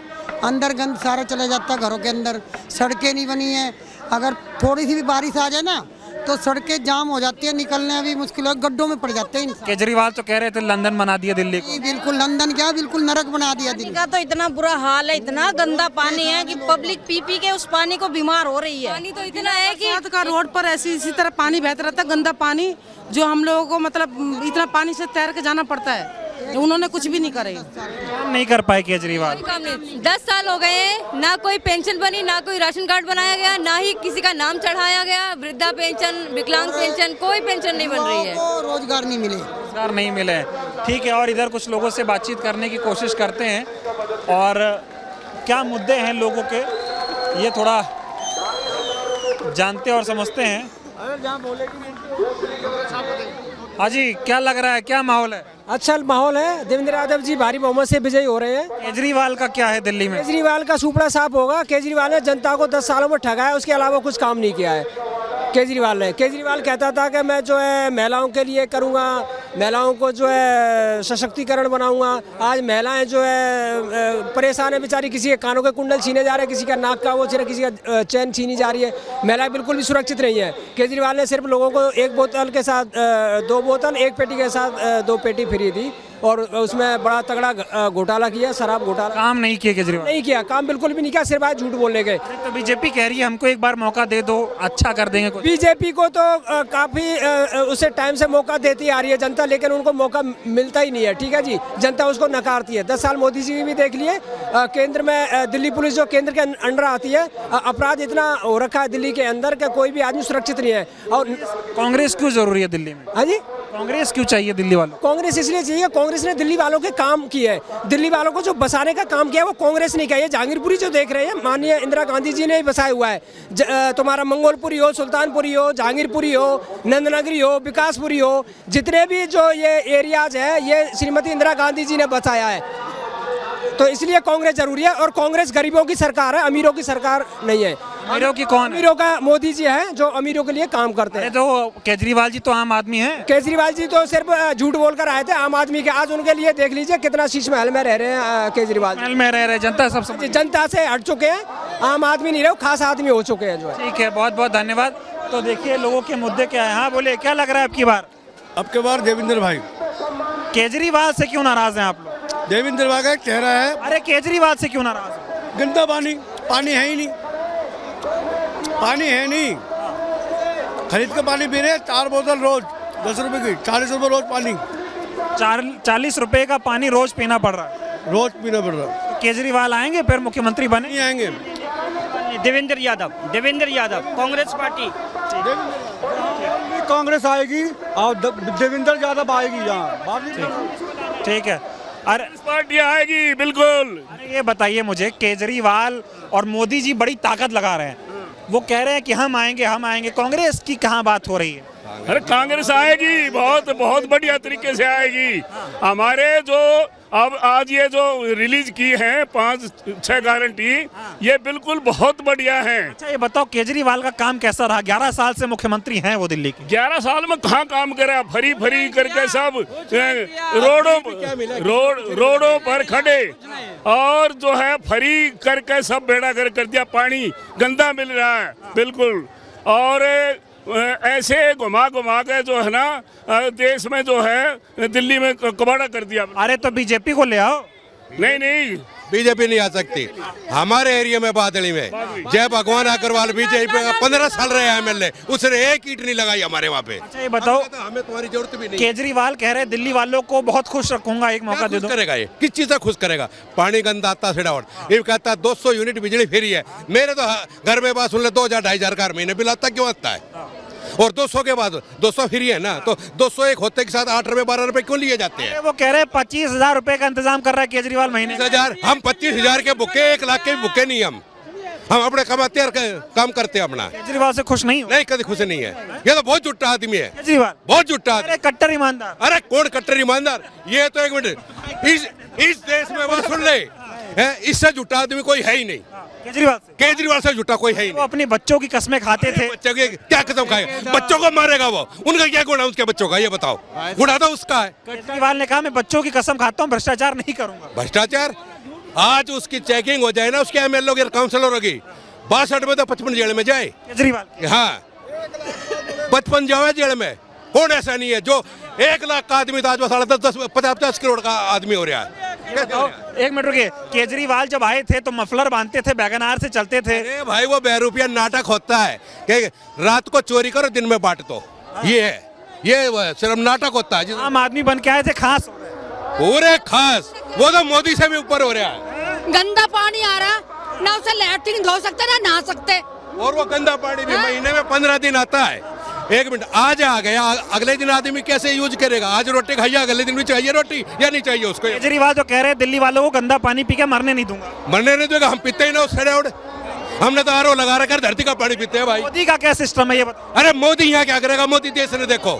अंदर गंद सारा चला जाता है घरों के अंदर। सड़कें नहीं बनी हैं, अगर थोड़ी सी भी बारिश आ जाए ना तो सड़कें जाम हो जाती है, निकलने भी मुश्किल है, गड्ढों में पड़ जाते हैं। केजरीवाल तो कह रहे थे लंदन बना दिया दिल्ली को। बिल्कुल लंदन क्या, बिल्कुल नरक बना दिया दिल्ली का। तो इतना बुरा हाल है, इतना गंदा पानी है कि पब्लिक पी पी के उस पानी को बीमार हो रही है। पानी तो इतना है कि का रोड पर इसी तरह पानी बहता रहता है, गंदा पानी, जो हम लोगों को मतलब इतना पानी से तैर के जाना पड़ता है। उन्होंने कुछ भी नहीं करे, काम नहीं कर पाए केजरीवाल। काम नहीं। 10 साल हो गए हैं, ना कोई पेंशन बनी, ना कोई राशन कार्ड बनाया गया, ना ही किसी का नाम चढ़ाया गया। वृद्धा पेंशन, विकलांग पेंशन, कोई पेंशन नहीं बन रही है। रोजगार नहीं मिले, रोजगार नहीं मिले। ठीक है, और इधर कुछ लोगों से बातचीत करने की कोशिश करते हैं और क्या मुद्दे हैं लोगों के, ये थोड़ा जानते और समझते हैं। हाँ जी, क्या लग रहा है, क्या माहौल है? अच्छा माहौल है, देवेंद्र यादव जी भारी बहुमत से विजयी हो रहे हैं। केजरीवाल का क्या है दिल्ली में? केजरीवाल का सुपड़ा साफ होगा। केजरीवाल ने जनता को 10 सालों में ठगा है, उसके अलावा कुछ काम नहीं किया है केजरीवाल कहता था कि मैं जो है महिलाओं के लिए करूँगा, महिलाओं को जो है सशक्तिकरण बनाऊंगा। आज महिलाएं जो है परेशान है बेचारी, किसी के कानों के कुंडल छीने जा रहे हैं, किसी का नाक का वो किसी का चैन छीनी जा रही है। महिलाएं बिल्कुल भी सुरक्षित नहीं है। केजरीवाल ने सिर्फ लोगों को 1 बोतल के साथ 2 बोतल, 1 पेटी के साथ 2 पेटी फ्री दी और उसमें बड़ा तगड़ा घोटाला किया, शराब घोटाला। काम नहीं किया केजरीवाल? नहीं किया, काम बिल्कुल भी नहीं किया, सिर्फ आज झूठ बोलने गए। तो बीजेपी कह रही है हमको एक बार मौका दे दो, अच्छा कर देंगे कुछ। बीजेपी को तो काफी उसे टाइम से मौका देती आ रही है जनता, लेकिन उनको मौका मिलता ही नहीं है। ठीक है जी, जनता उसको नकारती है। 10 साल मोदी जी भी देख लिए, केंद्र में दिल्ली पुलिस जो केंद्र के अंडर आती है, अपराध इतना हो रखा है दिल्ली के अंदर कि कोई भी आदमी सुरक्षित नहीं है। और कांग्रेस क्यों जरूरी है दिल्ली में? हाँ जी, कांग्रेस क्यों चाहिए दिल्ली वालों? कांग्रेस इसलिए चाहिए, कांग्रेस ने दिल्ली वालों के काम किए हैं। दिल्ली वालों को जो बसाने का काम किया है वो कांग्रेस ने किया है। जहांगीरपुरी जो देख रहे हैं, माननीय इंदिरा गांधी जी ने ही बसाया हुआ है। तुम्हारा मंगोलपुरी हो, सुल्तानपुरी हो, जहांगीरपुरी हो, नंदनगरी हो, विकासपुरी हो, जितने भी जो ये एरियाज है ये श्रीमती इंदिरा गांधी जी ने बसाया है। तो इसलिए कांग्रेस जरूरी है। और कांग्रेस गरीबों की सरकार है, अमीरों की सरकार नहीं है। अमीरों की कौन? अमीरों का मोदी जी है जो अमीरों के लिए काम करते हैं। तो केजरीवाल जी तो आम आदमी हैं। केजरीवाल जी तो सिर्फ झूठ बोलकर आए थे आम आदमी के। आज उनके लिए देख लीजिए कितना शीश महल में रह रहे हैं केजरीवाल। महल में रह रहे, जनता सब समझ। जनता से हट चुके हैं, आम आदमी नहीं रहे, खास आदमी हो चुके हैं जो है। ठीक है, बहुत बहुत धन्यवाद। तो देखिए लोगों के मुद्दे क्या है। हाँ बोले, क्या लग रहा है अब की बार? अब की बार देवेंद्र भाई। केजरीवाल से क्यों नाराज हैं आप लोग? देवेंद्र भाई का चेहरा है। अरे केजरीवाल से क्यों नाराज है? गंदा पानी, पानी है ही नहीं। पानी है नहीं, खरीद के पानी पी रहे हैं, 4 बोतल रोज 10 रुपए की, 40 रुपए रोज पानी। 40 रुपए का पानी रोज पीना पड़ रहा है। रोज पीना पड़ रहा है। केजरीवाल आएंगे फिर मुख्यमंत्री बने? नहीं आएंगे। देवेंद्र यादव कांग्रेस पार्टी। कांग्रेस आएगी और देवेंद्र यादव आएगी यहाँ। ठीक है। अरे पार्टी आएगी बिल्कुल। अरे ये बताइए मुझे, केजरीवाल और मोदी जी बड़ी ताकत लगा रहे हैं, वो कह रहे हैं कि हम आएंगे, कांग्रेस की कहाँ बात हो रही है? अरे कांग्रेस आएगी, बहुत बढ़िया तरीके से आएगी। हमारे जो अब आज ये जो रिलीज की है 5-6 गारंटी, ये बिल्कुल बहुत बढ़िया है। अच्छा ये बताओ, केजरीवाल का काम कैसा रहा? 11 साल से मुख्यमंत्री हैं वो दिल्ली के। 11 साल में कहाँ काम करा? फरी करके सब रोडों पर खड़े और जो है फरी करके सब बेड़ा कर दिया। पानी गंदा मिल रहा है बिल्कुल, और ऐसे घुमा के जो है ना देश में जो है दिल्ली में कबाड़ा कर दिया। अरे तो बीजेपी को ले आओ। नहीं, बीजेपी नहीं आ सकती हमारे एरिया में। बादली में जय भगवान अग्रवाल बीजेपी 15 साल रहे एमएलए, उसने एक ईंट नहीं लगाई हमारे वहाँ पे। अच्छा ये बताओ, हमें तुम्हारी जरूरत भी नहीं। केजरीवाल कह रहे हैं दिल्ली वालों को बहुत खुश रखूंगा, एक मौका दे दो। करेगा ये किस चीज से खुश करेगा? पानी गंदा आता सिडावट, ये कहता 200 यूनिट बिजली फ्री है। मेरे तो घर में बात सुन ले 2000-2500 का महीने बिल आता, क्यों आता है? और 200 के बाद 200 फ्री है ना, तो 201 होते के साथ 8 रुपए 12 रुपए क्यों लिए जाते हैं? वो कह रहे हैं 25,000 रुपए का इंतजाम कर रहा है केजरीवाल महीने। 25,000 हम 25,000 के बुके, 1 लाख के बुके नहीं। हम अपने कमाते और काम करते हैं अपना। केजरीवाल से खुश नहीं हो? नहीं, कभी खुश नहीं है। ये तो बहुत झूठा आदमी है केजरीवाल, बहुत झूठा आदमी। अरे कट्टर ईमानदार। अरे कौन कट्टर ईमानदार? ये तो एक मिनट, इस देश में वो सुन ले, इससे झूठा आदमी कोई है ही नहीं। केजरीवाल से झूठा कोई है ही नहीं। वो अपने बच्चों की कसमें खाते थे। बच्चों की क्या कसम खाएगा? बच्चों को मारेगा वो, उनका क्या गुण है उसके बच्चों का? ये बताओ, गुना तो उसका है। केजरीवाल ने कहा मैं बच्चों की कसम खाता हूँ, भ्रष्टाचार नहीं करूंगा। भ्रष्टाचार आज उसकी चेकिंग हो जाए ना, उसके एमएलए की काउंसिलर होगी 62 में तो 55 जेल में जाए केजरीवाल। हाँ 55 जाए जेल में। कौन ऐसा नहीं है जो 1 लाख का आदमी था आज 50 करोड़ का आदमी हो रहा है। एक मिनट रुकिए, केजरीवाल जब आए थे तो मफलर बांधते थे, वैगनार से चलते थे। अरे भाई वो बहरूपिया नाटक होता है कि रात को चोरी करो दिन में बांट दो, ये है, ये सिर्फ नाटक होता है। आम आदमी बन के आए थे खास, पूरे खास। वो तो मोदी से भी ऊपर हो रहा है। गंदा पानी आ रहा, ना उसे लैट्रिन धो सकते ना नहा सकते। और वो गंदा पानी भी महीने में 15 दिन आता है। एक मिनट, आज आ गया, अगले दिन आदमी कैसे यूज करेगा? आज रोटी खाइए, अगले दिन भी चाहिए रोटी या नहीं चाहिए उसको? केजरीवाल जो कह रहे हैं दिल्ली वालों को गंदा पानी पी के मरने नहीं दूंगा। मरने नहीं दूंगा, हम पीते ही ना उससे। हमने तो आरओ लगा रखा, धरती का पानी पीते हैं भाई। मोदी का क्या सिस्टम है ये बताओ? अरे मोदी यहाँ क्या करेगा? मोदी देश ने देखो,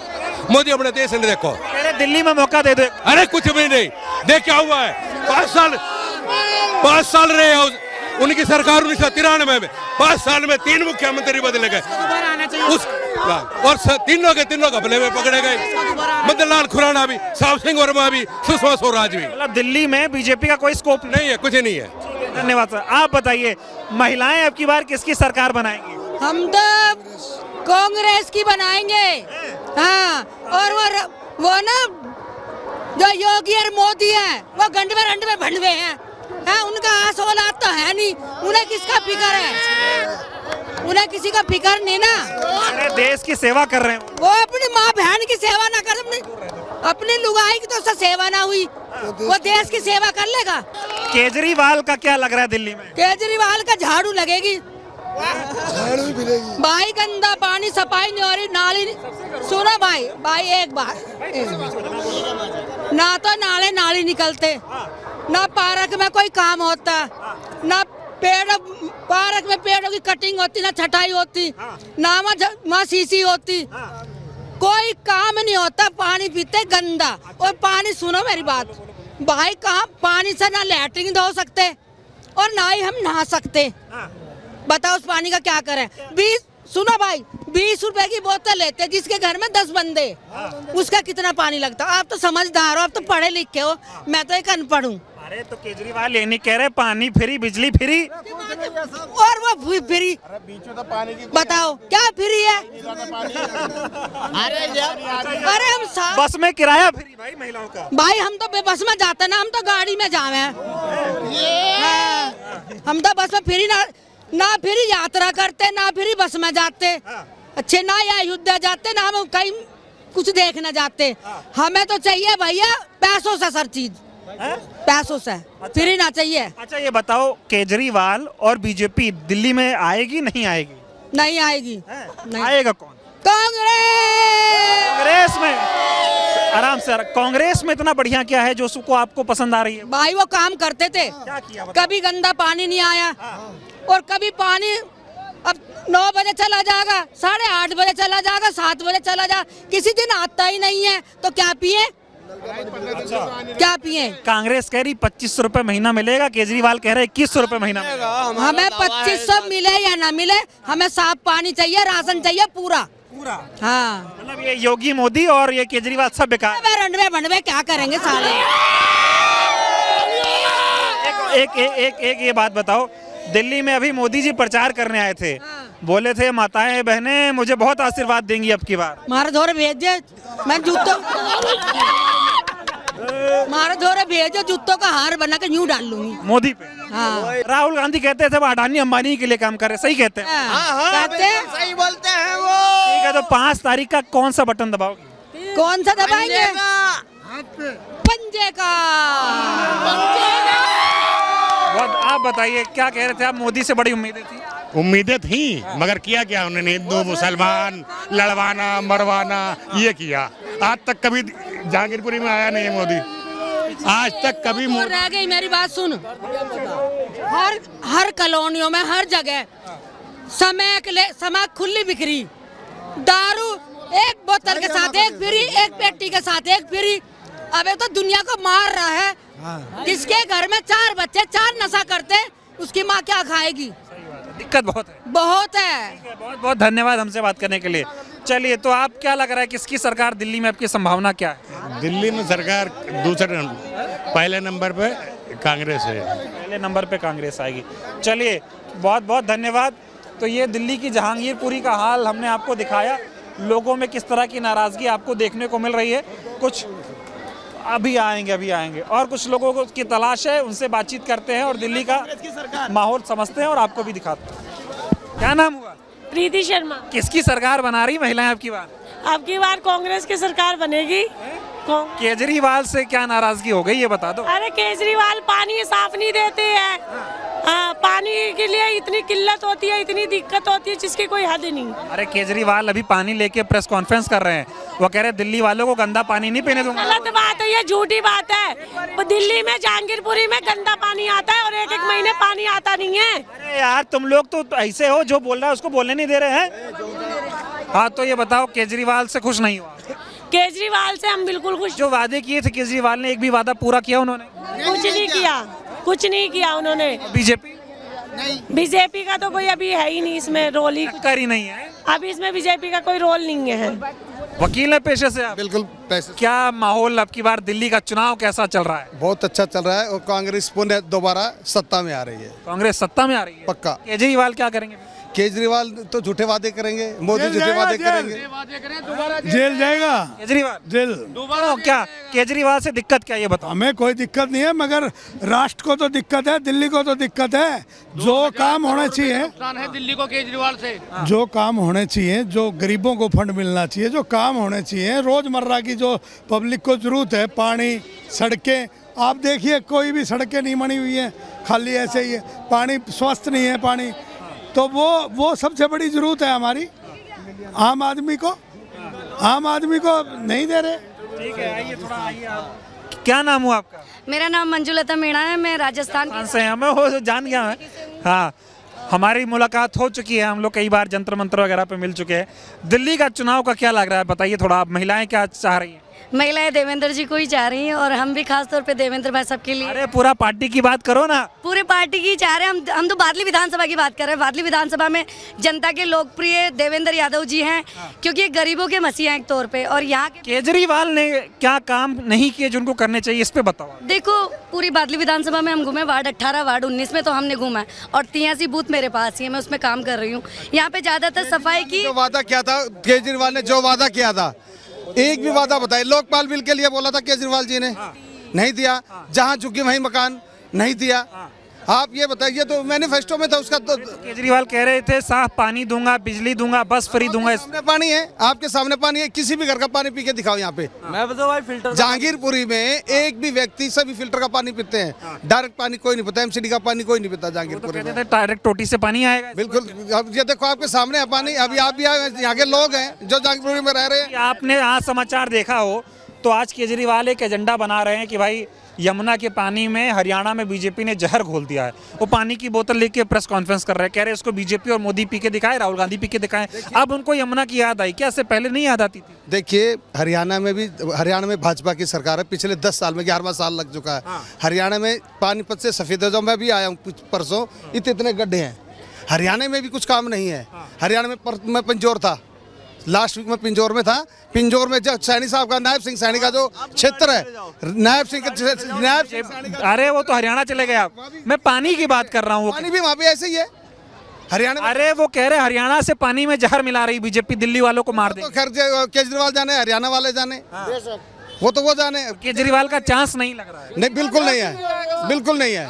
मोदी अपने देश ने देखो। अरे दिल्ली में मौका दे दो। अरे कुछ भी नहीं, देख क्या हुआ है। 5 साल रहे उनकी सरकार 1993 में। 5 साल में 3 मुख्यमंत्री बदले गए और तीनों घपले में पकड़े गए। मदन लाल खुराना भी, साहब सिंह वर्मा भी, सुषमा स्वराज भी। मतलब दिल्ली में बीजेपी का कोई स्कोप नहीं है, कुछ नहीं है। धन्यवाद सर। आप बताइए, महिलाएं अब की बार किसकी सरकार बनाएंगी? हम तो कांग्रेस की बनाएंगे। हाँ, और वो ना जो योगी और मोदी है वो गंड में भंडवे हैं। हाँ, उनका आस औलाद तो है नहीं, उन्हें किसका फिक्र है? उन्हें किसी का फिक्र नहीं ना। अरे देश की सेवा कर रहे हैं वो अपनी माँ बहन की सेवा ना कर, अपनी लुगाई की तो उससे सेवा ना हुई, वो देश की सेवा कर लेगा। केजरीवाल का क्या लग रहा है दिल्ली में? केजरीवाल का झाड़ू लगेगी, भाई गंदा पानी, सफाई नहीं हो रही, नाली। सुनो भाई एक बार, ना तो नाली निकलते, ना पार्क में कोई काम होता, ना पार्क में पेड़ों की कटिंग होती, ना छटाई होती, ना वहाँ सीसी होती, कोई काम नहीं होता। पानी पीते गंदा, और पानी, सुनो मेरी बात भाई, कहाँ पानी से ना लैट्रिन धो सकते और ना ही हम नहा सकते। बताओ उस पानी का क्या करें? 20 रुपए की बोतल लेते हैं, जिसके घर में 10 बंदे, उसका कितना पानी लगता? आप तो समझदार हो, आप तो पढ़े लिखे हो, मैं तो एक अनपढ़ हूँ। अरे तो केजरीवाल ये नहीं कह रहे पानी फ्री, बिजली फ्री, और वो फ्री? बताओ क्या फ्री है? अरे हम बस में किराया फ्री भाई महिलाओं का। भाई हम तो बस में जाते ना, हम तो गाड़ी में जावे हैं। हम तो बस में फ्री ना, ना फिर यात्रा करते, ना फिर बस में जाते, अच्छे ना या अयोध्या जाते, ना हम कहीं कुछ देखने जाते। हमें तो चाहिए भैया पैसों से सर चीज, पैसों से फिर ही ना चाहिए। अच्छा ये बताओ, केजरीवाल और बीजेपी दिल्ली में आएगी नहीं आएगी? नहीं आएगी। नहीं। आएगा कौन? कांग्रेस। कांग्रेस में आराम से, कांग्रेस में इतना बढ़िया क्या है जो उसको आपको पसंद आ रही है? भाई वो काम करते थे, क्या किया बताओ? कभी गंदा पानी नहीं आया, और कभी पानी अब 9 बजे चला जाएगा, 8:30 बजे चला जाएगा, 7 बजे चला जाएगा, किसी दिन आता ही नहीं है, तो क्या पिए? क्या पिए? कांग्रेस कह रही 2500 रुपए महीना मिलेगा, केजरीवाल कह रहे 2100 रुपए महीना मिलेगा। हमें 2500 मिले या ना मिले, हमें साफ पानी चाहिए, राशन चाहिए पूरा। हाँ, मतलब ये योगी मोदी और ये केजरीवाल सब बेकार। रनवे बनवे क्या करेंगे साले। एक ये बात बताओ, दिल्ली में अभी मोदी जी प्रचार करने आए थे, बोले थे माताएं बहनें मुझे बहुत आशीर्वाद देंगी अब की बार। मारे धोरे भेज दे, मैं जूतों मारे धोरे भेजो, जूतों का हार बना के यूं डाल लूंगी मोदी पे। हाँ। राहुल गांधी कहते थे वो अडानी अंबानी के लिए काम कर रहे, सही कहते हैं? कहते हैं, सही बोलते हैं वो। ठीक है, तो 5 तारीख का कौन सा बटन दबाओगे? कौन सा दबाएंगे? पंजे का। आप बताइए क्या कह रहे थे आप? मोदी से बड़ी उम्मीदें थी? उम्मीदें थी, मगर किया क्या उन्होंने? हिंदू मुसलमान लड़वाना मरवाना ये किया। आज तक कभी जहांगीरपुरी में आया नहीं है मोदी, आज तक कभी। रह गई मेरी बात सुन, हर कॉलोनियों में हर जगह समय खुली बिक्री, दारू एक बोतल के साथ एक फ्री, एक पेटी के साथ एक फ्री। अबे तो दुनिया को मार रहा है। किसके घर में 4 बच्चे 4 नशा करते, उसकी माँ क्या खाएगी? दिक्कत बहुत है, बहुत है। बहुत बहुत धन्यवाद हमसे बात करने के लिए। चलिए, तो आप क्या लग रहा है किसकी सरकार दिल्ली में, आपकी संभावना क्या है? दिल्ली में सरकार पहले नंबर पे कांग्रेस है। पहले नंबर पे कांग्रेस आएगी। चलिए, बहुत बहुत धन्यवाद। तो ये दिल्ली की जहांगीरपुरी का हाल हमने आपको दिखाया, लोगों में किस तरह की नाराजगी आपको देखने को मिल रही है। कुछ अभी आएंगे और कुछ लोगों को की तलाश है, उनसे बातचीत करते हैं और दिल्ली का माहौल समझते हैं और आपको भी दिखाते हैं। क्या नाम हुआ? प्रीति शर्मा। किसकी सरकार बना रही महिलाएं आपकी बार? आपकी बार कांग्रेस की सरकार बनेगी। केजरीवाल से क्या नाराजगी हो गई ये बता दो। अरे केजरीवाल पानी साफ नहीं देते हैं। हाँ, पानी के लिए इतनी किल्लत होती है, इतनी दिक्कत होती है जिसकी कोई हद नहीं। अरे केजरीवाल अभी पानी लेके प्रेस कॉन्फ्रेंस कर रहे हैं, वो कह रहे हैं दिल्ली वालों को गंदा पानी नहीं पीने दूंगा। गलत बात है, ये झूठी बात है। दिल्ली में जहांगीरपुरी में गंदा पानी आता है और 1-1 महीने पानी आता नहीं है। अरे यार, तुम लोग तो ऐसे हो, जो बोल रहा है उसको बोलने नहीं दे रहे हैं। हाँ, तो ये बताओ, केजरीवाल से खुश नहीं हुआ? केजरीवाल से हम बिल्कुल खुश। जो वादे किए थे केजरीवाल ने, एक भी वादा पूरा किया उन्होंने? कुछ नहीं किया उन्होंने। बीजेपी बीजेपी का तो कोई अभी है ही नहीं इसमें, रोल ही कर ही नहीं है। अभी इसमें बीजेपी का कोई रोल नहीं है। वकील है पेशे से आप? बिल्कुल पैसे। क्या माहौल अब की बार दिल्ली का चुनाव कैसा चल रहा है? बहुत अच्छा चल रहा है और कांग्रेस पुनः दोबारा सत्ता में आ रही है। कांग्रेस सत्ता में आ रही है पक्का। केजरीवाल क्या करेंगे? केजरीवाल तो झूठे वादे करेंगे, मोदी झूठे वादे करेंगे, जेल जाएगा। केजरीवाल जेल दोबारा? क्या केजरीवाल से दिक्कत क्या, ये बताओ। हमें कोई दिक्कत नहीं है, मगर राष्ट्र को तो दिक्कत है, दिल्ली को तो दिक्कत है। जो काम होने चाहिए दिल्ली को केजरीवाल से, जो काम होने चाहिए, जो गरीबों को फंड मिलना चाहिए, जो काम होने चाहिए, रोजमर्रा की जो पब्लिक को जरूरत है, पानी, सड़कें। आप देखिए कोई भी सड़कें नहीं बनी हुई है, खाली ऐसे ही है। पानी स्वस्थ नहीं है पानी, तो वो सबसे बड़ी जरूरत है हमारी। आम आदमी को नहीं दे रहे। ठीक है, आइए थोड़ा आइए आप। क्या नाम हुआ आपका? मेरा नाम मंजुलता मीणा है, मैं राजस्थान से हैं। मैं वो जान गया मैं। हाँ, हमारी मुलाकात हो चुकी है, हम लोग कई बार जंतर मंतर वगैरह पे मिल चुके हैं। दिल्ली का चुनाव का क्या लग रहा है, बताइए थोड़ा। आप महिलाएं क्या चाह रही हैं? महिलाएं देवेंद्र जी को ही चाह रही हैं और हम भी खास तौर पे देवेंद्र भाई सबके लिए। अरे पूरा पार्टी की बात करो ना। पूरे पार्टी की चाह रहे हैं हम तो बादली विधानसभा की बात कर रहे हैं। बादली विधानसभा में जनता के लोकप्रिय देवेंद्र यादव जी हैं, क्योंकि ये गरीबों के मसीहा एक तौर पे। और यहाँ के केजरीवाल ने क्या काम नहीं किए जो उनको करने चाहिए, इस पे बताओ। देखो, पूरी बादली विधानसभा में हम घूमे, वार्ड 18 वार्ड 19 में तो हमने घूमा है, और 83 बूथ मेरे पास ही है, मैं उसमें काम कर रही हूँ। यहाँ पे ज्यादातर सफाई की। जो वादा किया था केजरीवाल ने, जो वादा किया था, एक भी वादा बताइए। लोकपाल बिल के लिए बोला था केजरीवाल जी ने, नहीं दिया। जहां झुग्गी वहीं मकान, नहीं दिया। आप ये बताइए, तो मैनिफेस्टो में था उसका। तो केजरीवाल कह रहे थे साफ पानी दूंगा, बिजली दूंगा, बस फ्री दूंगा। सामने पानी है, आपके सामने पानी है, किसी भी घर का पानी पी के दिखाओ यहाँ पे। मैं बताऊँ भाई, फिल्टर जहांगीरपुरी में एक भी व्यक्ति, सभी फिल्टर का पानी पीते हैं, डायरेक्ट पानी कोई नहीं पीता, एमसीडी का पानी कोई नहीं पीता जहांगीरपुरी में। डायरेक्ट टोटी से पानी आएगा। बिल्कुल, अब ये देखो आपके सामने है पानी। अभी आप भी यहाँ के लोग हैं जो जहांगीरपुरी में रह रहे हैं। आपने आज समाचार देखा हो तो आज केजरीवाल एक एजेंडा बना रहे हैं कि भाई यमुना के पानी में हरियाणा में बीजेपी ने जहर घोल दिया है। वो पानी की बोतल लेके प्रेस कॉन्फ्रेंस कर रहे हैं, कह रहे हैं इसको बीजेपी और मोदी पी के दिखाए, राहुल गांधी पी के दिखाएं। अब उनको यमुना की याद आई, क्या इससे पहले नहीं याद आती थी? देखिए, हरियाणा में भाजपा की सरकार है, पिछले 10 साल में 11वां साल लग चुका है। हरियाणा में पानीपत से सफेद है, जो मैं भी आया हूँ परसों, इतने गड्ढे हैं। हरियाणा में भी कुछ काम नहीं है। हरियाणा में मैं पिंजौर था, लास्ट वीक में पिंजौर में था। पिंजौर में जो सैनी साहब का, नायब सिंह सैनी का जो क्षेत्र है, नायब सिंह, अरे वो तो हरियाणा चले गए आप, मैं पानी की बात कर रहा हूँ। पानी भी वहाँ पे ऐसे ही है हरियाणा में। अरे वो कह रहे हरियाणा से पानी में जहर मिला रही बीजेपी, दिल्ली वालों को मार दे। तो खैर केजरीवाल जाने, हरियाणा वाले जाने, वो जाने। केजरीवाल का चांस नहीं लग रहा है। नहीं, बिल्कुल नहीं है, बिल्कुल नहीं है।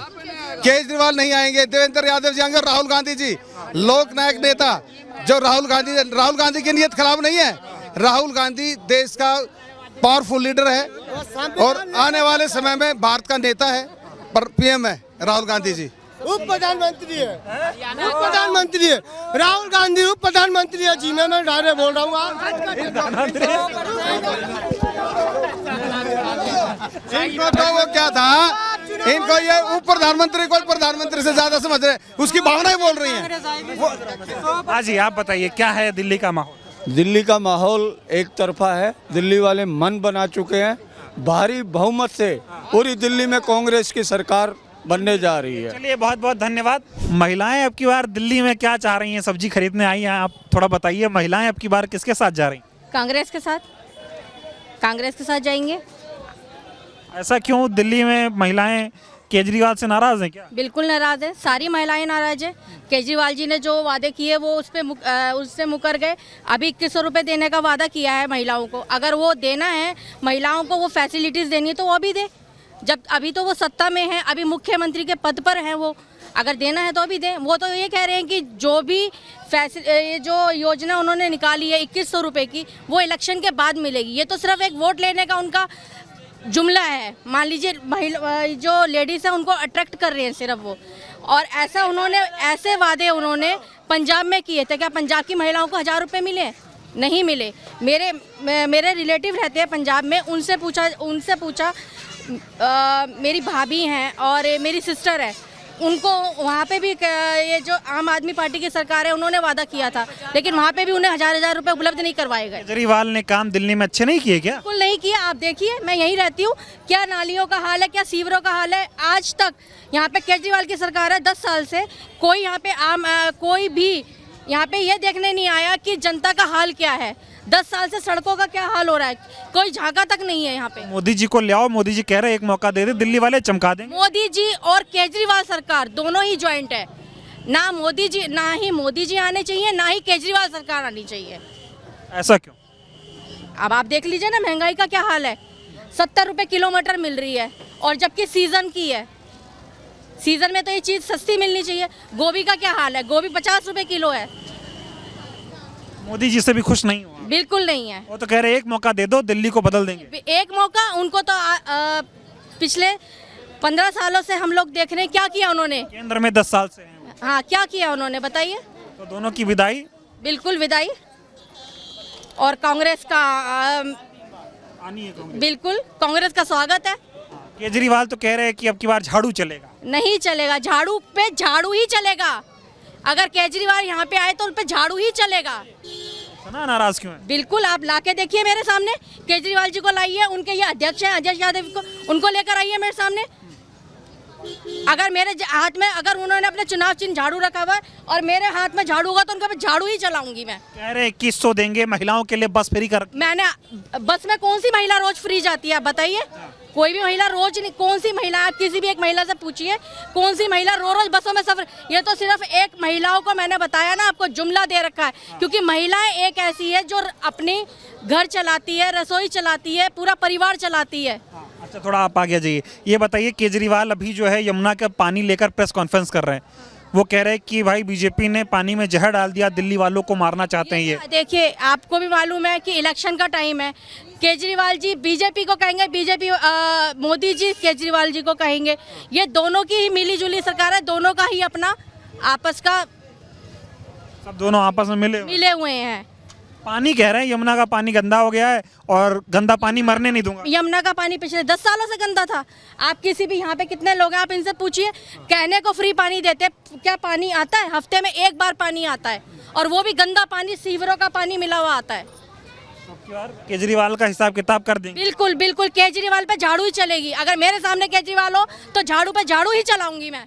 केजरीवाल नहीं आएंगे, देवेंद्र यादव जी आएंगे, राहुल गांधी जी, लोक नायक नेता। जो राहुल गांधी की नीयत खराब नहीं है। राहुल गांधी देश का पावरफुल लीडर है और आने वाले समय में भारत का नेता है, पर पीएम है राहुल गांधी जी। उप प्रधानमंत्री है, उप प्रधानमंत्री है राहुल गांधी, उप प्रधानमंत्री है जी। मैं डायरेक्ट बोल रहा हूँ। इनको तो वो क्या था, इनको ये उप प्रधानमंत्री को प्रधानमंत्री से ज्यादा समझ रहे, उसकी भावनाएं बोल रही हैं। हाँ जी, आप बताइए क्या है दिल्ली का माहौल? दिल्ली का माहौल एक तरफा है। दिल्ली वाले मन बना चुके हैं, भारी बहुमत से पूरी दिल्ली में कांग्रेस की सरकार बनने जा रही है। चलिए, बहुत बहुत धन्यवाद। महिलाएं अब की बार दिल्ली में क्या चाह रही हैं? सब्जी खरीदने आई हैं, आप थोड़ा बताइए, महिलाएं अब की बार किसके साथ जा रही हैं? कांग्रेस के साथ, कांग्रेस के साथ जाएंगे। ऐसा क्यों? दिल्ली में महिलाएं केजरीवाल से नाराज हैं क्या? बिल्कुल नाराज है, सारी महिलाएं नाराज है। केजरीवाल जी ने जो वादे किए वो उससे मुकर गए। अभी 2100 रुपये देने का वादा किया है महिलाओं को। अगर वो देना है, महिलाओं को वो फैसिलिटीज़ देनी है तो वो अभी दे। जब अभी तो वो सत्ता में है, अभी मुख्यमंत्री के पद पर हैं वो, अगर देना है तो अभी दें। वो तो ये कह रहे हैं कि जो भी ये जो योजना उन्होंने निकाली है 2100 रुपये की, वो इलेक्शन के बाद मिलेगी। ये तो सिर्फ एक वोट लेने का उनका जुमला है। मान लीजिए महिला जो लेडीज़ हैं उनको अट्रैक्ट कर रहे हैं सिर्फ वो। और ऐसे वादे उन्होंने पंजाब में किए थे। क्या पंजाब की महिलाओं को 1000 रुपये मिले? नहीं मिले। मेरे रिलेटिव रहते हैं पंजाब में, उनसे पूछा मेरी भाभी हैं और मेरी सिस्टर है, उनको वहाँ पे भी ये जो आम आदमी पार्टी की सरकार है उन्होंने वादा किया था, लेकिन वहाँ पे भी उन्हें 1000 रुपये उपलब्ध नहीं करवाए गए। केजरीवाल ने काम दिल्ली में अच्छे नहीं किए क्या? बिल्कुल नहीं किया। आप देखिए, मैं यहीं रहती हूँ, क्या नालियों का हाल है, क्या सीवरों का हाल है। आज तक यहाँ पे केजरीवाल की सरकार है, 10 साल से कोई यहाँ पे कोई भी यहाँ पे ये देखने नहीं आया कि जनता का हाल क्या है। 10 साल से सड़कों का क्या हाल हो रहा है, कोई झांका तक नहीं है यहाँ पे। मोदी जी को ले आओ, मोदी जी कह रहे एक मौका दे दे, दिल्ली वाले चमका देंगे। मोदी जी और केजरीवाल सरकार दोनों ही ज्वाइंट है। ना ही मोदी जी आने चाहिए, ना ही केजरीवाल सरकार आनी चाहिए। ऐसा क्यों? अब आप देख लीजिए ना, महंगाई का क्या हाल है। 70 रुपये किलोमीटर मिल रही है, और जबकि सीजन की है। सीजन में तो ये चीज़ सस्ती मिलनी चाहिए। गोभी का क्या हाल है, गोभी 50 रुपये किलो है। मोदी जी से भी खुश नहीं हुआ? बिल्कुल नहीं है। वो तो कह रहे एक मौका दे दो, दिल्ली को बदल देंगे। एक मौका उनको तो पिछले 15 सालों से हम लोग देख रहे हैं, क्या किया उन्होंने। केंद्र में 10 साल से हैं। हाँ, क्या किया उन्होंने बताइए। तो दोनों की विदाई? बिल्कुल विदाई। और कांग्रेस का आनी है कांग्रेस। बिल्कुल कांग्रेस का स्वागत है। केजरीवाल तो कह रहे हैं कि अब की बार झाड़ू चलेगा। नहीं चलेगा, झाड़ू पे झाड़ू ही चलेगा। अगर केजरीवाल यहाँ पे आए तो उन पे झाड़ू ही चलेगा। इतना नाराज क्यों है? बिल्कुल, आप लाके देखिए मेरे सामने, केजरीवाल जी को लाइए, उनके ये अध्यक्ष हैं अजय यादव को, उनको लेकर आइए मेरे सामने। अगर मेरे हाथ में, अगर उन्होंने अपने चुनाव चिन्ह झाड़ू रखा हुआ है और मेरे हाथ में झाड़ू होगा तो उनका झाड़ू ही चलाऊंगी मैं। कह रहे 2100 देंगे महिलाओं के लिए, बस फ्री कर। मैंने बस में कौन सी महिला रोज फ्री जाती है बताइए? कोई भी महिला रोज नहीं, कौन सी महिला, आप किसी भी एक महिला से पूछिए कौन सी महिला रोज बसों में सफर, ये तो सिर्फ एक महिलाओं को मैंने बताया ना, आपको जुमला दे रखा है, क्योंकि महिलाएं एक ऐसी है जो अपनी घर चलाती है, रसोई चलाती है, पूरा परिवार चलाती है। अच्छा, थोड़ा आप आगे जाइए। ये बताइए, केजरीवाल अभी जो है यमुना का पानी लेकर प्रेस कॉन्फ्रेंस कर रहे हैं, वो कह रहे हैं कि भाई बीजेपी ने पानी में जहर डाल दिया, दिल्ली वालों को मारना चाहते हैं। ये देखिए, आपको भी मालूम है कि इलेक्शन का टाइम है, केजरीवाल जी बीजेपी को कहेंगे, बीजेपी मोदी जी केजरीवाल जी को कहेंगे, ये दोनों की ही मिली जुली सरकार है, दोनों का ही अपना आपस का, सब दोनों आपस में मिले हुए हैं। पानी कह रहे हैं यमुना का पानी गंदा हो गया है और गंदा पानी मरने नहीं दूंगा। यमुना का पानी पिछले 10 सालों से गंदा था। आप किसी भी यहाँ पे कितने लोग हैं, आप इनसे पूछिए, कहने को फ्री पानी देते, क्या पानी आता है? हफ्ते में एक बार पानी आता है, और वो भी गंदा पानी, सीवरों का पानी मिला हुआ आता है। केजरीवाल का हिसाब किताब कर देंगे? बिल्कुल बिल्कुल, केजरीवाल पे झाड़ू ही चलेगी। अगर मेरे सामने केजरीवाल हो तो झाड़ू पे झाड़ू ही चलाऊंगी मैं।